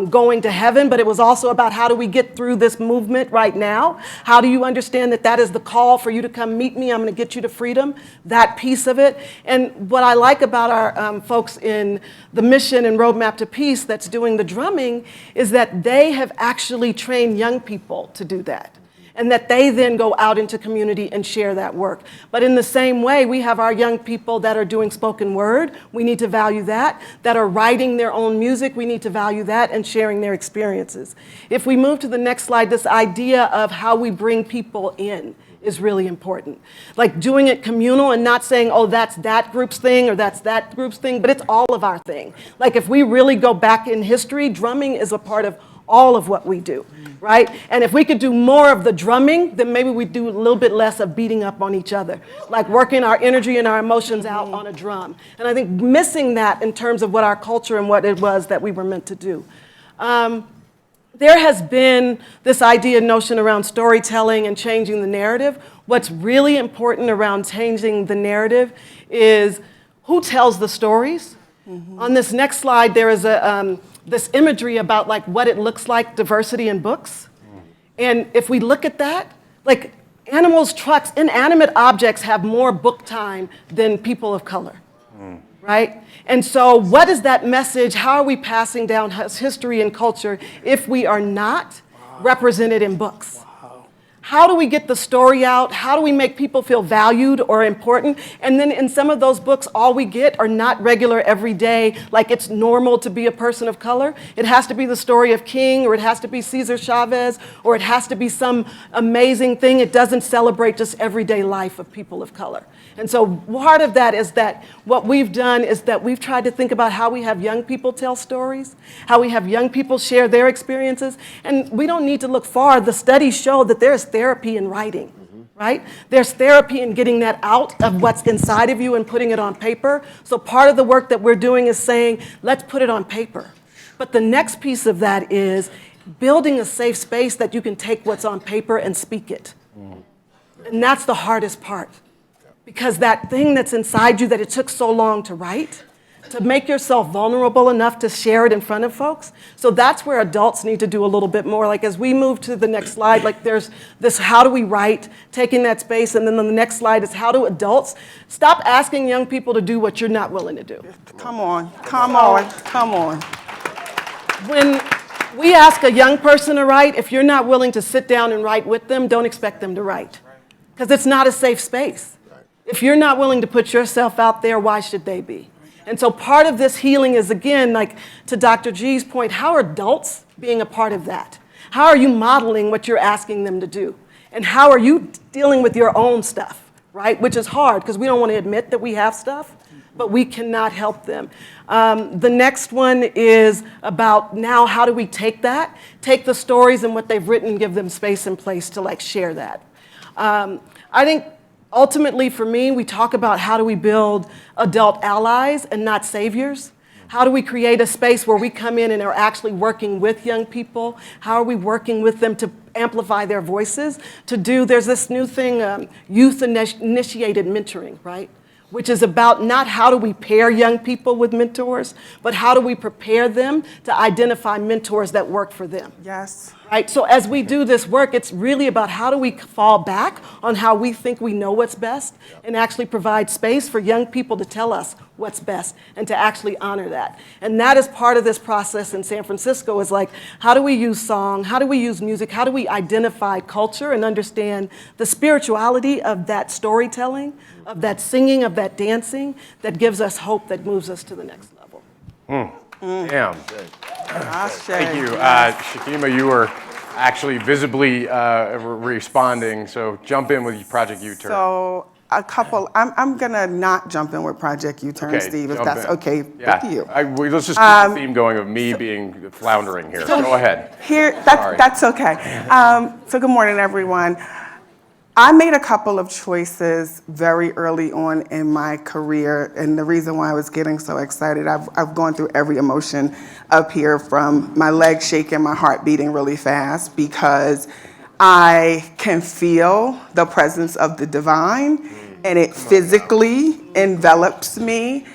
going to heaven, but it was also about how do we get through this movement right now? How do you understand that that is the call for you to come meet me? I'm going to get you to freedom, that piece of it. And what I like about our folks in the Mission and Roadmap to Peace that's doing the drumming is that they have actually trained young people to do that, and that they then go out into community and share that work. But in the same way, we have our young people that are doing spoken word. We need to value that. That are writing their own music. We need to value that and sharing their experiences. If we move to the next slide, this idea of how we bring people in is really important. Like doing it communal and not saying, oh, that's that group's thing or that's that group's thing, but it's all of our thing. Like if we really go back in history, drumming is a part of all of what we do, right? And if we could do more of the drumming, then maybe we'd do a little bit less of beating up on each other, like working our energy and our emotions out on a drum. And I think missing that in terms of what our culture and what it was that we were meant to do. There has been this idea, notion around storytelling and changing the narrative. What's really important around changing the narrative is who tells the stories. On this next slide, there is this imagery about like what it looks like, diversity in books. And if we look at that, like animals, trucks, inanimate objects have more book time than people of color, right? And so what is that message? How are we passing down history and culture if we are not represented in books? How do we get the story out? How do we make people feel valued or important? And then in some of those books, all we get are not regular everyday, like it's normal to be a person of color. It has to be the story of King, or it has to be Cesar Chavez, or it has to be some amazing thing. It doesn't celebrate just everyday life of people of color. And so part of that is that what we've done is that we've tried to think about how we have young people tell stories, how we have young people share their experiences. And we don't need to look far. The studies show that there's therapy in writing, right? There's therapy in getting that out of what's inside of you and putting it on paper. So part of the work that we're doing is saying, let's put it on paper. But the next piece of that is building a safe space that you can take what's on paper and speak it. And that's the hardest part. Because that thing that's inside you that it took so long to write, to make yourself vulnerable enough to share it in front of folks. So that's where adults need to do a little bit more. Like as we move to the next slide, like there's this how do we write, taking that space, and then the next slide is how do adults stop asking young people to do what you're not willing to do. Come on, come on, come on. When we ask a young person to write, if you're not willing to sit down and write with them, don't expect them to write. Because it's not a safe space. If you're not willing to put yourself out there, why should they be? And so part of this healing is, again, like to Dr. G's point, how are adults being a part of that? How are you modeling what you're asking them to do? And how are you dealing with your own stuff, right? Which is hard because we don't want to admit that we have stuff, but we cannot help them. The next one is about now how do we take that, take the stories and what they've written, give them space and place to like share that. I think ultimately, for me, we talk about how do we build adult allies and not saviors? How do we create a space where we come in and are actually working with young people? How are we working with them to amplify their voices? There's this new thing, youth-initiated mentoring, right? Which is about not how do we pair young people with mentors, but how do we prepare them to identify mentors that work for them. Yes. Right? So as we do this work, it's really about how do we fall back on how we think we know what's best and actually provide space for young people to tell us what's best and to actually honor that. And that is part of this process in San Francisco is like, how do we use song? How do we use music? How do we identify culture and understand the spirituality of that storytelling, of that singing, of that dancing that gives us hope that moves us to the next level? Damn. Ashe. Thank you. Shakima, you were actually visibly responding, so jump in with Project U-Turn. So I'm gonna not jump in with Project U-Turn, Okay, Steve, if jump that's in. okay Yeah. with you. Let's just keep the theme going of me being floundering here. Go ahead. Sorry. That's okay. So good morning, everyone. I made a couple of choices very early on in my career, and the reason why I was getting so excited, I've gone through every emotion up here, from my legs shaking, my heart beating really fast, because I can feel the presence of the divine, and it physically envelops me.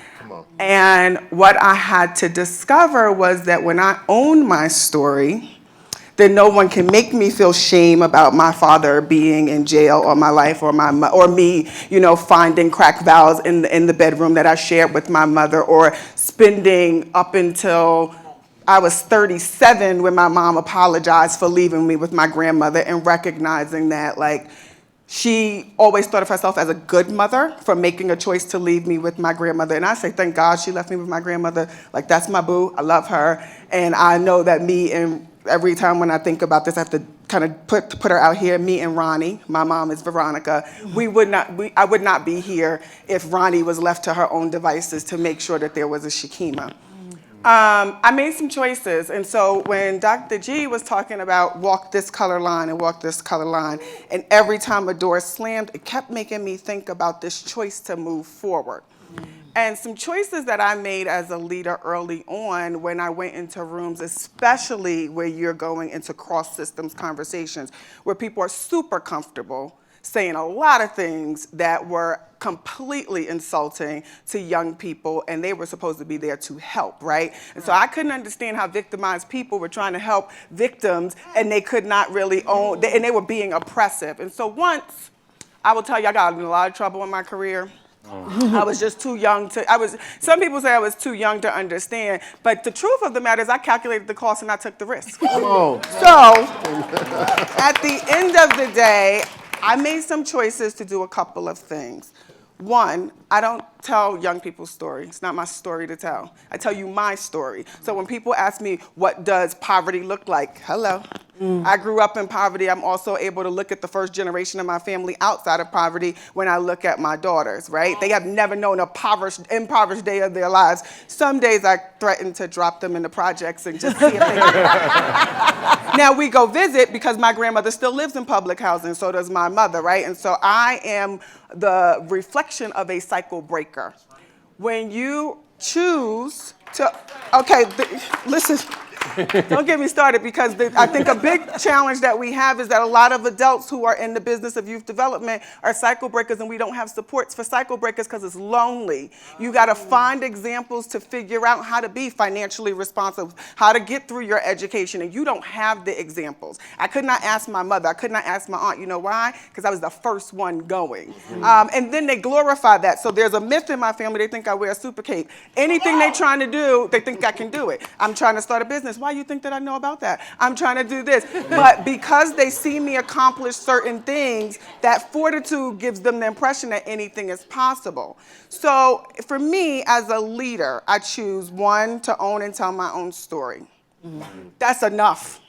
And what I had to discover was that when I own my story, then no one can make me feel shame about my father being in jail, or my life, or me, finding crack vials in the bedroom that I shared with my mother, or spending up until I was 37 when my mom apologized for leaving me with my grandmother, and recognizing that, like, she always thought of herself as a good mother for making a choice to leave me with my grandmother. And I say, thank God she left me with my grandmother. Like, that's my boo. I love her. And I know that every time when I think about this, I have to kind of put her out here. Me and Ronnie, my mom is Veronica. I would not be here if Ronnie was left to her own devices to make sure that there was a Shakima. I made some choices, and so when Dr. G was talking about walk this color line and walk this color line, and every time a door slammed, it kept making me think about this choice to move forward. And some choices that I made as a leader early on when I went into rooms, especially where you're going into cross-systems conversations, where people are super comfortable saying a lot of things that were completely insulting to young people, and they were supposed to be there to help, right? And so I couldn't understand how victimized people were trying to help victims, and they could not really own, and they were being oppressive. And so once, I will tell you, I got in a lot of trouble in my career. I was just too young some people say I was too young to understand, but the truth of the matter is I calculated the cost and I took the risk. So, at the end of the day, I made some choices to do a couple of things. One, I don't tell young people's story. It's not my story to tell. I tell you my story. So when people ask me, what does poverty look like? Hello. I grew up in poverty. I'm also able to look at the first generation of my family outside of poverty when I look at my daughters, right? They have never known an impoverished day of their lives. Some days I threaten to drop them in the projects and just see if they Now we go visit because my grandmother still lives in public housing, so does my mother, right? And so I am the reflection of a cycle breaker. When you choose to, listen, don't get me started, because I think a big challenge that we have is that a lot of adults who are in the business of youth development are cycle breakers, and we don't have supports for cycle breakers because it's lonely. You got to find examples to figure out how to be financially responsible, how to get through your education, and you don't have the examples. I could not ask my mother. I could not ask my aunt. You know why? Because I was the first one going. And then they glorify that. So there's a myth in my family. They think I wear a super cape. Anything they're trying to do, they think I can do it. I'm trying to start a business. Why do you think that I know about that? I'm trying to do this. But because they see me accomplish certain things, that fortitude gives them the impression that anything is possible. So for me, as a leader, I choose, one, to own and tell my own story. That's enough,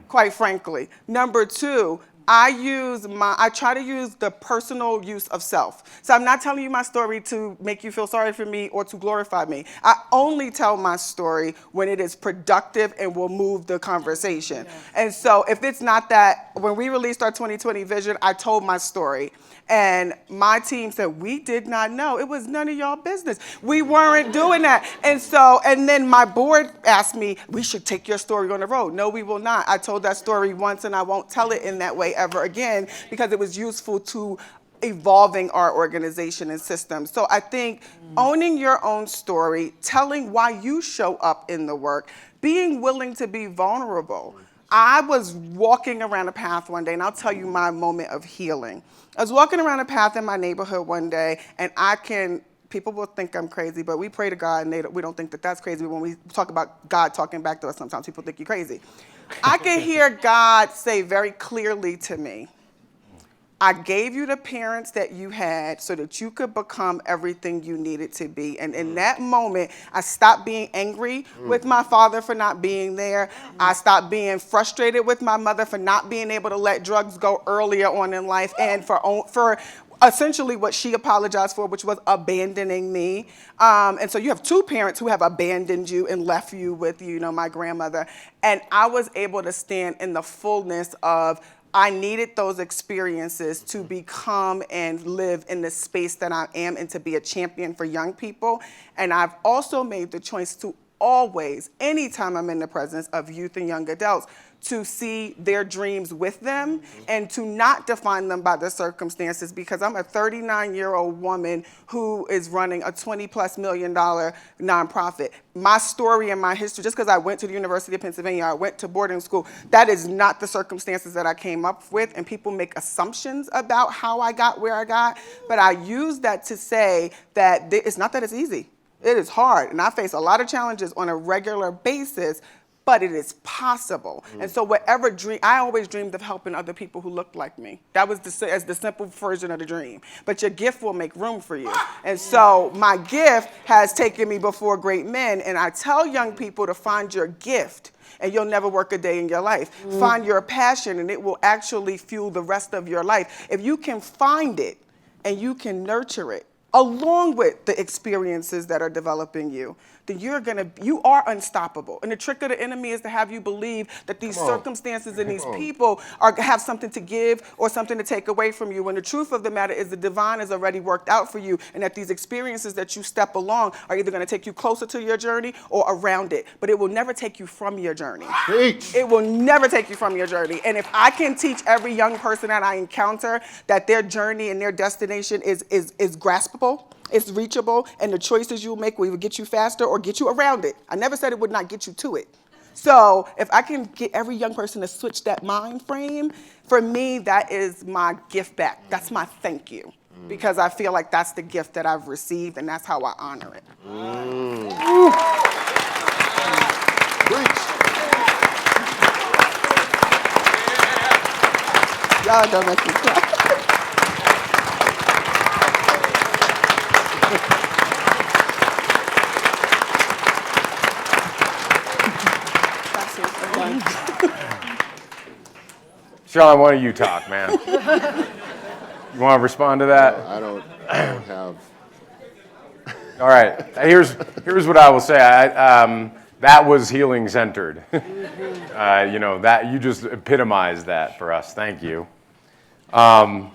quite frankly. Number two, I try to use the personal use of self. So I'm not telling you my story to make you feel sorry for me or to glorify me. I only tell my story when it is productive and will move the conversation. Yeah. And so if it's not that, when we released our 2020 vision, I told my story. And my team said, we did not know. It was none of y'all business. We weren't doing that. And then my board asked me, we should take your story on the road. No, we will not. I told that story once, and I won't tell it in that way ever again, because it was useful to evolving our organization and systems. So I think owning your own story, telling why you show up in the work, being willing to be vulnerable. I was walking around a path one day, and I'll tell you my moment of healing. I was walking around a path in my neighborhood one day, and people will think I'm crazy, but we pray to God, and we don't think that that's crazy. But when we talk about God talking back to us, sometimes people think you're crazy. I can hear God say very clearly to me, I gave you the parents that you had so that you could become everything you needed to be. And in that moment, I stopped being angry with my father for not being there. I stopped being frustrated with my mother for not being able to let drugs go earlier on in life, and for essentially what she apologized for, which was abandoning me. And so you have two parents who have abandoned you and left you with, my grandmother. And I was able to stand in the fullness of, I needed those experiences to become and live in the space that I am and to be a champion for young people. And I've also made the choice to always, anytime I'm in the presence of youth and young adults, to see their dreams with them and to not define them by the circumstances, because I'm a 39-year-old woman who is running a $20+ million nonprofit. My story and my history, just because I went to the University of Pennsylvania, I went to boarding school, that is not the circumstances that I came up with, and people make assumptions about how I got where I got, but I use that to say that it's not that it's easy. It is hard, and I face a lot of challenges on a regular basis, but it is possible. And so whatever dream, I always dreamed of helping other people who looked like me. That was as the simple version of the dream. But your gift will make room for you. And so my gift has taken me before great men, and I tell young people to find your gift, and you'll never work a day in your life. Find your passion, and it will actually fuel the rest of your life. If you can find it and you can nurture it, along with the experiences that are developing you, then you are unstoppable. And the trick of the enemy is to have you believe that these circumstances and these people have something to give or something to take away from you. When the truth of the matter is the divine is already worked out for you, and that these experiences that you step along are either going to take you closer to your journey or around it. But it will never take you from your journey. Preach. It will never take you from your journey. And if I can teach every young person that I encounter that their journey and their destination is graspable, it's reachable, and the choices you make will either get you faster or get you around it. I never said it would not get you to it. So if I can get every young person to switch that mind frame, for me, that is my gift back. That's my thank you. Because I feel like that's the gift that I've received, and that's how I honor it. Y'all don't make me cry. Shawn, why don't you talk, man? You want to respond to that? I don't have. All right. Here's what I will say. That was healing centered. That you just epitomized that for us. Thank you. One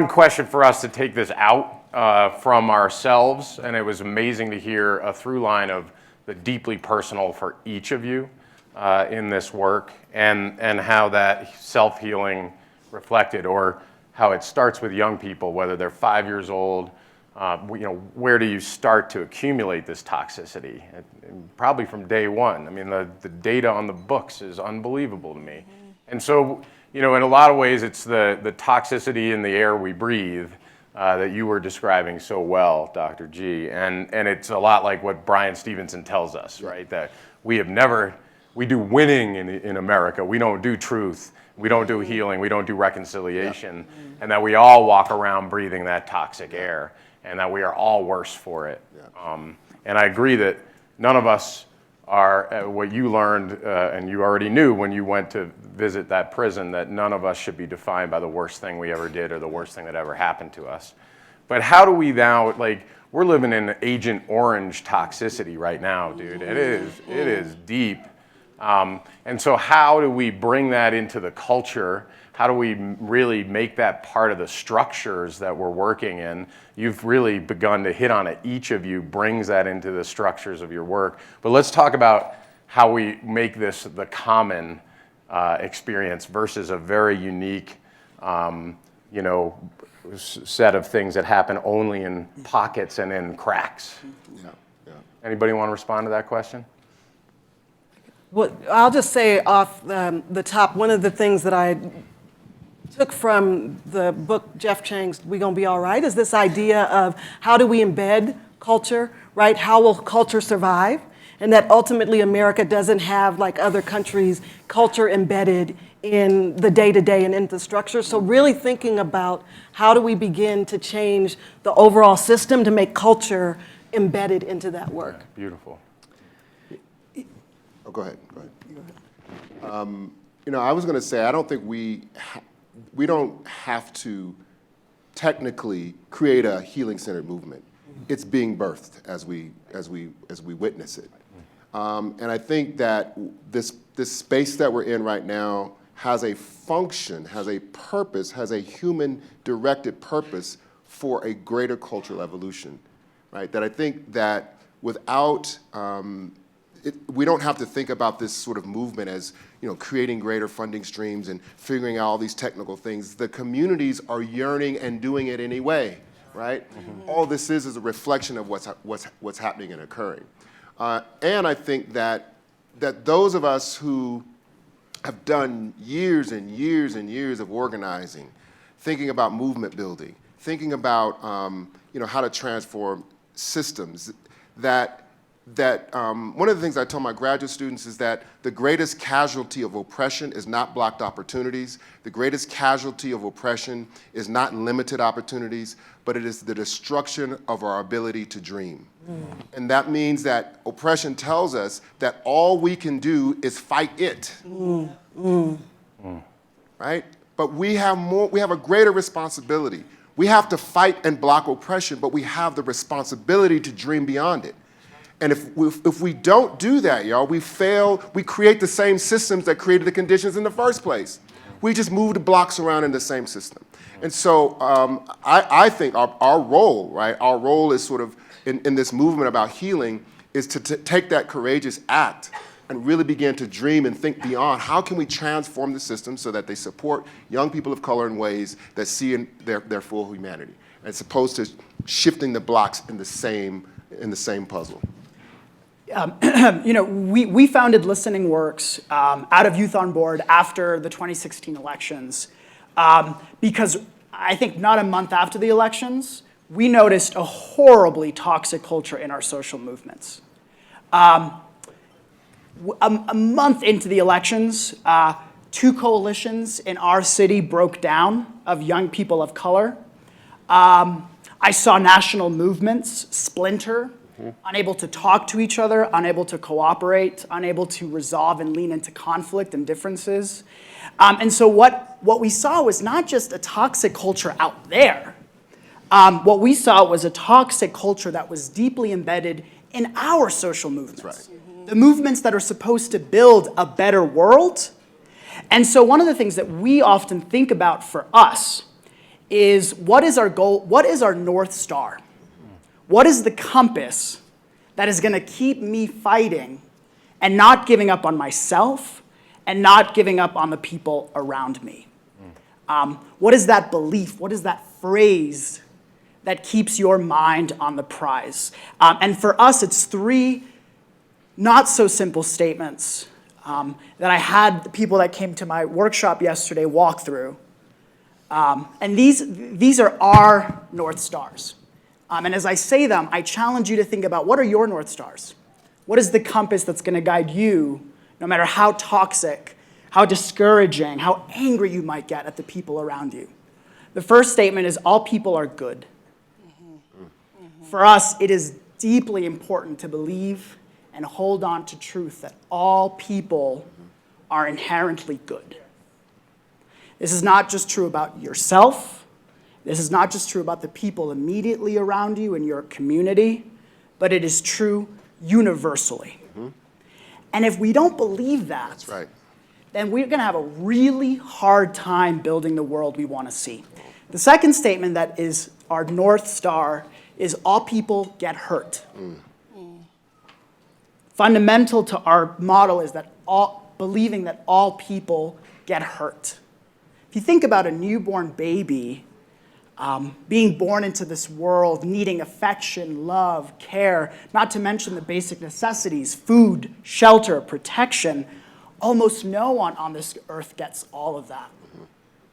question for us to take this out from ourselves, and it was amazing to hear a through line of the deeply personal for each of you in this work, and how that self-healing reflected, or how it starts with young people, whether they're 5 years old. Where do you start to accumulate this toxicity? And probably from day one. I mean, the data on the books is unbelievable to me. And so, in a lot of ways, it's the toxicity in the air we breathe that you were describing so well, Dr. G. And it's a lot like what Brian Stevenson tells us, right? That we do winning in America. We don't do truth. We don't do healing. We don't do reconciliation. And that we all walk around breathing that toxic air, and that we are all worse for it. And I agree that none of us are, what you learned and you already knew when you went to visit that prison, that none of us should be defined by the worst thing we ever did or the worst thing that ever happened to us. But how do we now, we're living in Agent Orange toxicity right now, dude. It is deep. And so how do we bring that into the culture? How do we really make that part of the structures that we're working in? You've really begun to hit on it. Each of you brings that into the structures of your work. But let's talk about how we make this the common experience versus a very unique, set of things that happen only in pockets and in cracks. Anybody want to respond to that question? Well, I'll just say off the top, one of the things that I took from the book Jeff Chang's We Gonna Be All Right is this idea of how do we embed culture, right? How will culture survive? And that ultimately America doesn't have, like other countries, culture embedded in the day-to-day and infrastructure. So really thinking about how do we begin to change the overall system to make culture embedded into that work. Yeah, beautiful. Oh, go ahead. You know, I was going to say, I don't think we don't have to technically create a healing-centered movement. It's being birthed as we witness it. And I think that this space that we're in right now has a function, has a purpose, has a human-directed purpose for a greater cultural evolution, right? That I think that without, we don't have to think about this sort of movement as, you know, creating greater funding streams and figuring out all these technical things. The communities are yearning and doing it anyway, right? Mm-hmm. All this is a reflection of what's happening and occurring. And I think that those of us who have done years and years and years of organizing, thinking about movement building, thinking about you know, how to transform systems, that one of the things I tell my graduate students is that the greatest casualty of oppression is not blocked opportunities. The greatest casualty of oppression is not limited opportunities, but it is the destruction of our ability to dream. And that means that oppression tells us that all we can do is fight it. Right? But we have a greater responsibility. We have to fight and block oppression, but we have the responsibility to dream beyond it. And if we don't do that, y'all, we fail. We create the same systems that created the conditions in the first place. We just move the blocks around in the same system. And so I think our role, right, our role is sort of in this movement about healing is to take that courageous act and really begin to dream and think beyond how can we transform the system so that they support young people of color in ways that see in their full humanity, as opposed to shifting the blocks in the same puzzle. You know, we founded Listening Works out of Youth on Board after the 2016 elections because I think not a month after the elections, we noticed a horribly toxic culture in our social movements. A month into the elections, 2 coalitions in our city broke down of young people of color. I saw national movements splinter, unable to talk to each other, unable to cooperate, unable to resolve and lean into conflict and differences. And so what we saw was not just a toxic culture out there. What we saw was a toxic culture that was deeply embedded in our social movements. That's right. The movements that are supposed to build a better world. And so one of the things that we often think about for us is what is our goal, what is our North Star? What is the compass that is going to keep me fighting and not giving up on myself and not giving up on the people around me? What is that belief? What is that phrase that keeps your mind on the prize? And for us, it's 3 not so simple statements that I had the people that came to my workshop yesterday walk through. And these are our North Stars. And as I say them, I challenge you to think about what are your North Stars? What is the compass that's going to guide you, no matter how toxic, how discouraging, how angry you might get at the people around you? The first statement is all people are good. For us, it is deeply important to believe and hold on to truth that all people are inherently good. This is not just true about yourself. This is not just true about the people immediately around you in your community, but it is true universally. And if we don't believe that, That's right. then we're going to have a really hard time building the world we want to see. The second statement that is our North Star is all people get hurt. Fundamental to our model is that believing that all people get hurt. If you think about a newborn baby, being born into this world, needing affection, love, care, not to mention the basic necessities, food, shelter, protection. Almost no one on this earth gets all of that.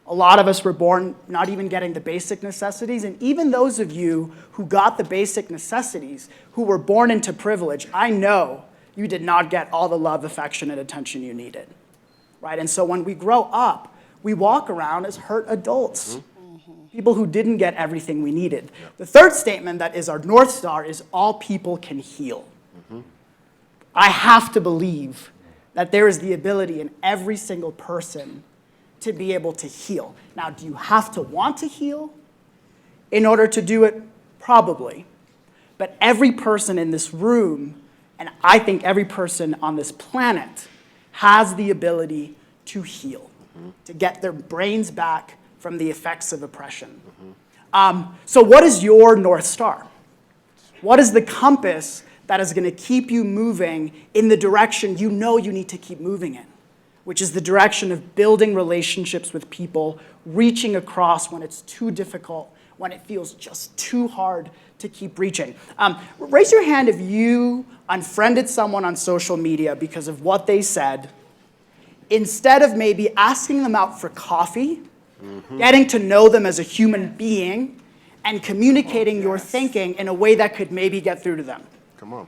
A lot of us were born not even getting the basic necessities, and even those of you who got the basic necessities, who were born into privilege, I know you did not get all the love, affection, and attention you needed, right? And so when we grow up, we walk around as hurt adults, people who didn't get everything we needed. The third statement that is our North Star is all people can heal. I have to believe that there is the ability in every single person to be able to heal. Now, do you have to want to heal in order to do it? Probably. But every person in this room, and I think every person on this planet, has the ability to heal, to get their brains back from the effects of oppression. So what is your North Star? What is the compass that is going to keep you moving in the direction you know you need to keep moving in, which is the direction of building relationships with people, reaching across when it's too difficult, when it feels just too hard to keep reaching. Raise your hand if you unfriended someone on social media because of what they said, instead of maybe asking them out for coffee, getting to know them as a human being, and communicating your thinking in a way that could maybe get through to them. Come on.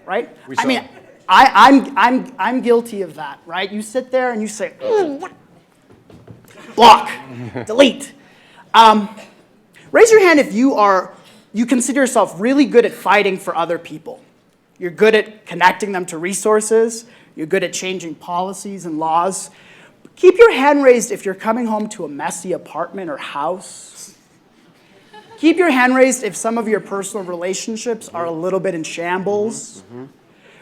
Right? I mean, I'm guilty of that, right? You sit there and you say, what? Block, delete. Raise your hand if you consider yourself really good at fighting for other people. You're good at connecting them to resources. You're good at changing policies and laws. Keep your hand raised if you're coming home to a messy apartment or house. Keep your hand raised if some of your personal relationships are a little bit in shambles.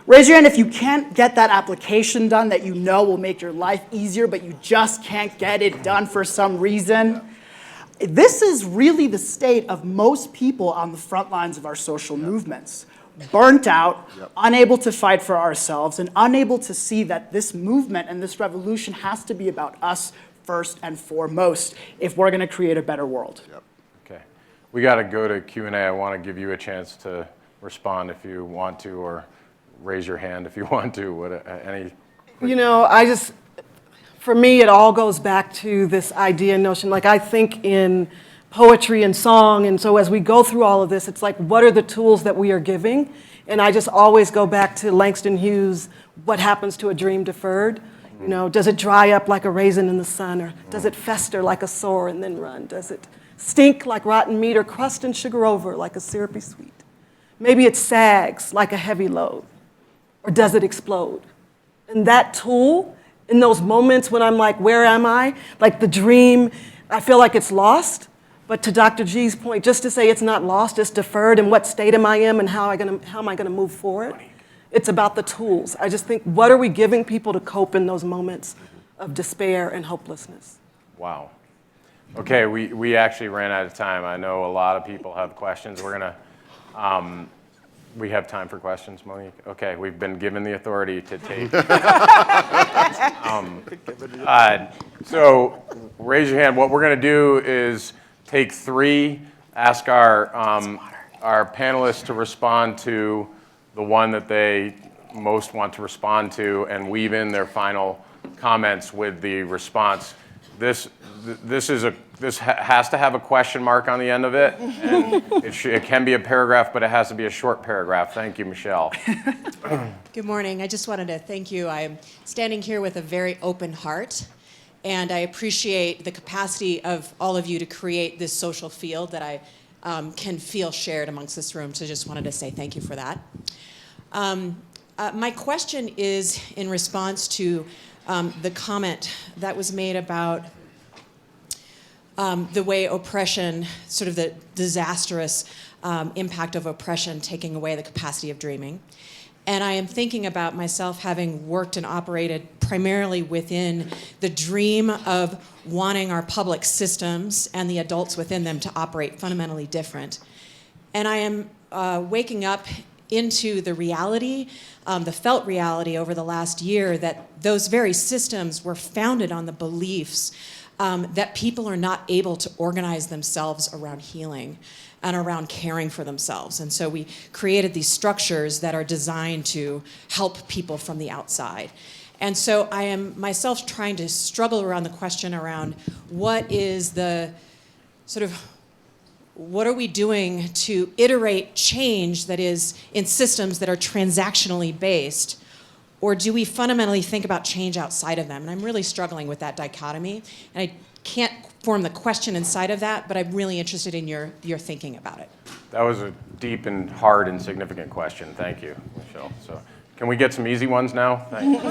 Raise your hand if you can't get that application done that you know will make your life easier, but you just can't get it done for some reason. This is really the state of most people on the front lines of our social movements. Burnt out, unable to fight for ourselves, and unable to see that this movement and this revolution has to be about us first and foremost if we're going to create a better world. Okay. We got to go to Q&A. I want to give you a chance to respond if you want to, or raise your hand if you want to. You know, for me, it all goes back to this idea and notion. Like, I think in poetry and song, and so as we go through all of this, it's like, what are the tools that we are giving? And I just always go back to Langston Hughes, what happens to a dream deferred? You know, does it dry up like a raisin in the sun, or does it fester like a sore and then run? Does it stink like rotten meat, or crust and sugar over like a syrupy sweet? Maybe it sags like a heavy load, or does it explode? And that tool, in those moments when I'm like, where am I? Like the dream, I feel like it's lost. But to Dr. G's point, just to say it's not lost, it's deferred, and what state am I in, and how am I going to move forward? It's about the tools. I just think, what are we giving people to cope in those moments of despair and hopelessness? Wow. Okay, we actually ran out of time. I know a lot of people have questions. We're going to, we have time for questions, Monique? Okay, we've been given the authority to take. So raise your hand. What we're going to do is take three, ask our panelists to respond to the one that they most want to respond to, and weave in their final comments with the response. This has to have a question mark on the end of it, and it can be a paragraph, but it has to be a short paragraph. Thank you, Michelle. Good morning. I just wanted to thank you. I'm standing here with a very open heart, and I appreciate the capacity of all of you to create this social field that I can feel shared amongst this room, so just wanted to say thank you for that. My question is in response to the comment that was made about the way oppression, sort of the disastrous impact of oppression taking away the capacity of dreaming. And I am thinking about myself having worked and operated primarily within the dream of wanting our public systems and the adults within them to operate fundamentally different. And I am waking up into the reality, the felt reality over the last year, that those very systems were founded on the beliefs that people are not able to organize themselves around healing and around caring for themselves. And so we created these structures that are designed to help people from the outside. And so I am myself trying to struggle around the question around what is the sort of, what are we doing to iterate change that is in systems that are transactionally based? Or do we fundamentally think about change outside of them? And I'm really struggling with that dichotomy. And I can't form the question inside of that, but I'm really interested in your thinking about it. That was a deep and hard and significant question. Thank you, Michelle. So, can we get some easy ones now? Thank you.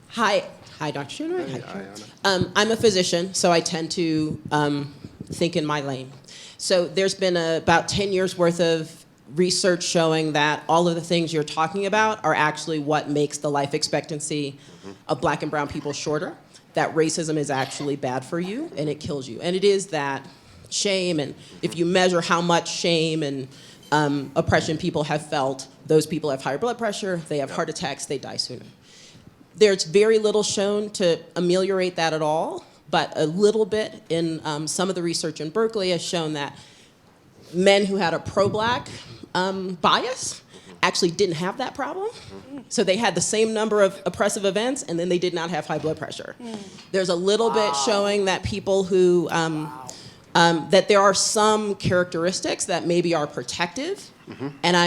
Hi, Dr. Ginwright. I'm a physician, so I tend to think in my lane. So there's been about 10 years worth of research showing that all of the things you're talking about are actually what makes the life expectancy of Black and brown people shorter, that racism is actually bad for you and it kills you. And it is that shame, and if you measure how much shame and oppression people have felt, those people have higher blood pressure, they have heart attacks, they die sooner. There's very little shown to ameliorate that at all, but a little bit in some of the research in Berkeley has shown that men who had a pro-Black bias actually didn't have that problem. So they had the same number of oppressive events, and then they did not have high blood pressure. There's a little bit showing that people who, that there are some characteristics that maybe are protective, and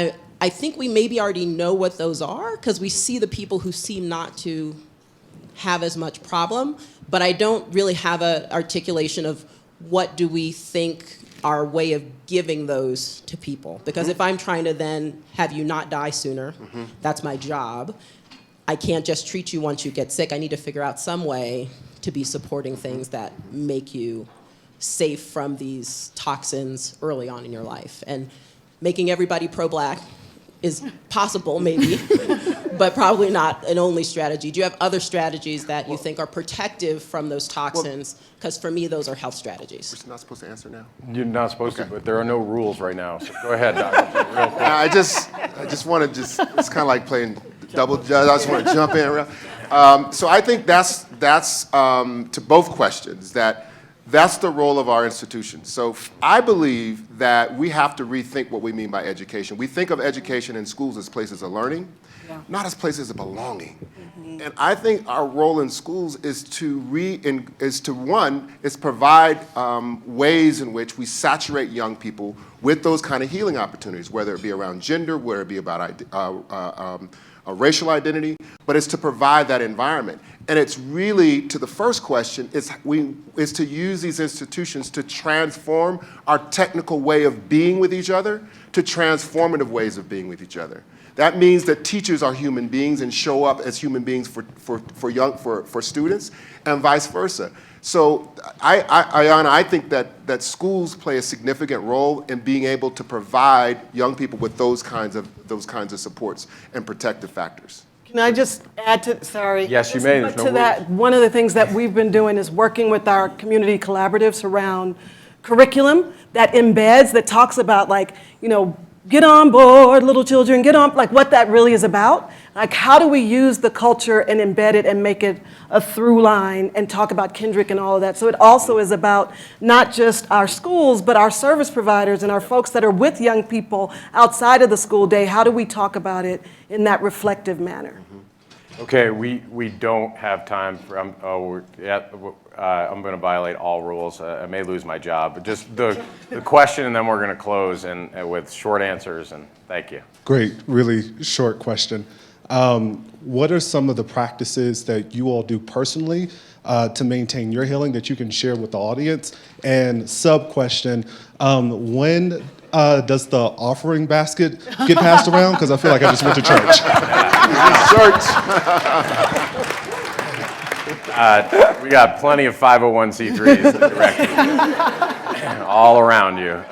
I think we maybe already know what those are, because we see the people who seem not to have as much problem, but I don't really have an articulation of what do we think our way of giving those to people. Because if I'm trying to then have you not die sooner, that's my job. I can't just treat you once you get sick. I need to figure out some way to be supporting things that make you safe from these toxins early on in your life. And making everybody pro-Black is possible, maybe, but probably not an only strategy. Do you have other strategies that you think are protective from those toxins? Because for me, those are health strategies. We're not supposed to answer now? You're not supposed to, but there are no rules right now. So go ahead, Doctor. Real quick. I just want to it's kind of like playing double judge. I just want to jump in. So I think that's to both questions, that's the role of our institutions. So I believe that we have to rethink what we mean by education. We think of education in schools as places of learning, not as places of belonging. And I think our role in schools is to provide ways in which we saturate young people with those kind of healing opportunities, whether it be around gender, whether it be about racial identity, but it's to provide that environment. And it's really, to the first question, is to use these institutions to transform our technical way of being with each other to transformative ways of being with each other. That means that teachers are human beings and show up as human beings for students, and vice versa. So I think that schools play a significant role in being able to provide young people with those kinds of supports and protective factors. Can I just add to, sorry. Yes, you may. There's no to that, rules. one of the things that we've been doing is working with our community collaboratives around curriculum that embeds, that talks about, like, you know, get on board, little children, get on, like what that really is about. Like, how do we use the culture and embed it and make it a through line and talk about Kendrick and all of that. So it also is about not just our schools, but our service providers and our folks that are with young people outside of the school day. How do we talk about it in that reflective manner? Okay, we don't have time for, I'm going to violate all rules. I may lose my job, but just the question, and then we're going to close and with short answers, and thank you. Great, really short question. What are some of the practices that you all do personally to maintain your healing that you can share with the audience? And sub-question, when does the offering basket get passed around? Because I feel like I just went to church. We got plenty of 501c3s direct all around you.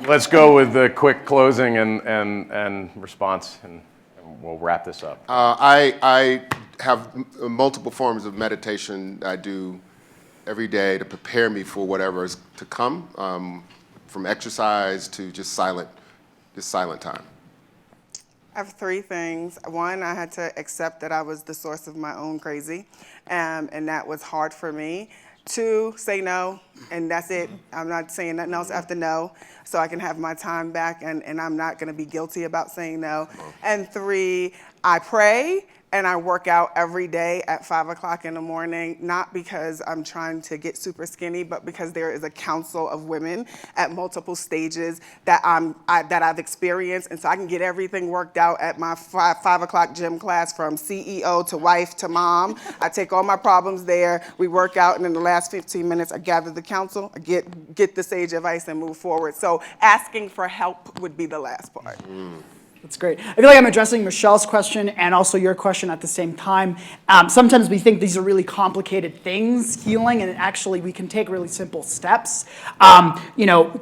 Let's go with the quick closing and response, and we'll wrap this up. I have multiple forms of meditation I do every day to prepare me for whatever is to come, from exercise to just silent time? I have three things. One, I had to accept that I was the source of my own crazy, and that was hard for me. Two, say no, and that's it. I'm not saying nothing else after no, so I can have my time back, and I'm not gonna be guilty about saying no. And three, I pray and I work out every day at 5 o'clock in the morning, not because I'm trying to get super skinny, but because there is a council of women at multiple stages that I've experienced, and so I can get everything worked out at my 5 o'clock gym class, from CEO to wife to mom. I take all my problems there, we work out, and in the last 15 minutes, I gather the council, I get the sage advice and move forward. So asking for help would be the last part. That's great. I feel like I'm addressing Michelle's question and also your question at the same time. Sometimes we think these are really complicated things, healing, and actually we can take really simple steps.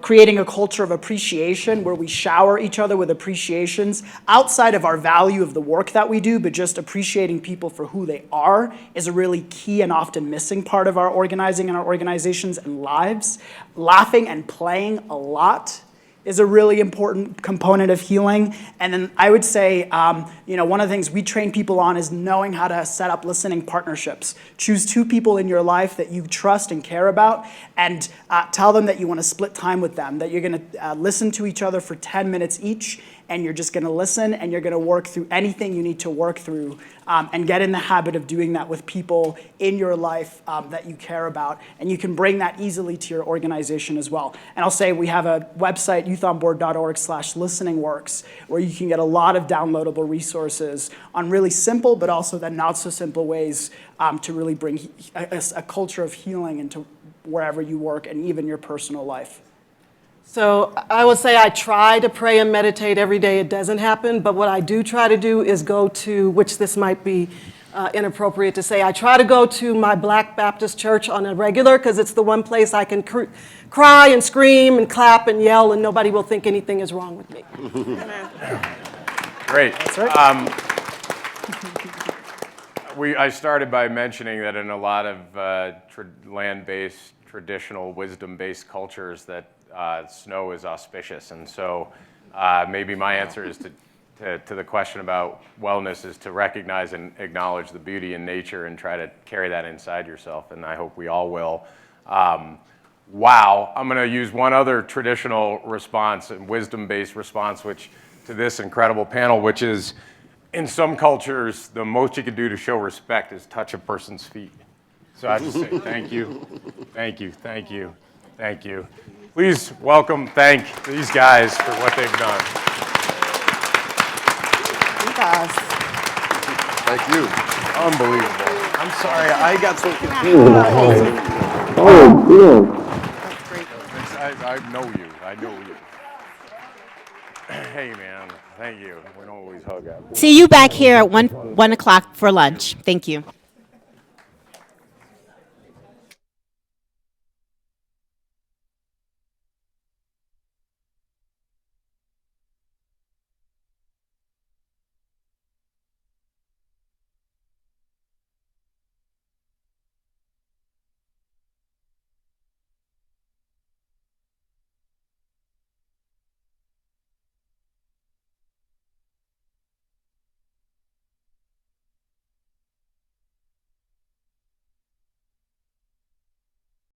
Creating a culture of appreciation where we shower each other with appreciations outside of our value of the work that we do, but just appreciating people for who they are is a really key and often missing part of our organizing and our organizations and lives. Laughing and playing a lot is a really important component of healing. And then I would say, one of the things we train people on is knowing how to set up listening partnerships. Choose two people in your life that you trust and care about, and tell them that you want to split time with them, that you're going to listen to each other for 10 minutes each, and you're just going to listen, and you're going to work through anything you need to work through, and get in the habit of doing that with people in your life that you care about. And you can bring that easily to your organization as well. And I'll say we have a website, youthonboard.org/listeningworks, where you can get a lot of downloadable resources on really simple, but also then not so simple ways to really bring a culture of healing into wherever you work and even your personal life. So I would say I try to pray and meditate every day. It doesn't happen, but what I do try to do is go to, which this might be inappropriate to say, I try to go to my Black Baptist church on a regular, because it's the one place I can cry and scream and clap and yell, and nobody will think anything is wrong with me. Great. That's right. I started by mentioning that in a lot of land-based, traditional, wisdom-based cultures that snow is auspicious. And so maybe my answer is to the question about wellness is to recognize and acknowledge the beauty in nature and try to carry that inside yourself. And I hope we all will. Wow. I'm going to use one other traditional response and wisdom-based response to this incredible panel, which is, in some cultures, the most you can do to show respect is touch a person's feet. So I just say thank you, thank you, thank you, thank you. Please thank these guys for what they've done. Thank you. Unbelievable. I'm sorry, I got so confused. I know you. Hey, man, thank you. We don't always hug out. See you back here at 1 o'clock for lunch. Thank you.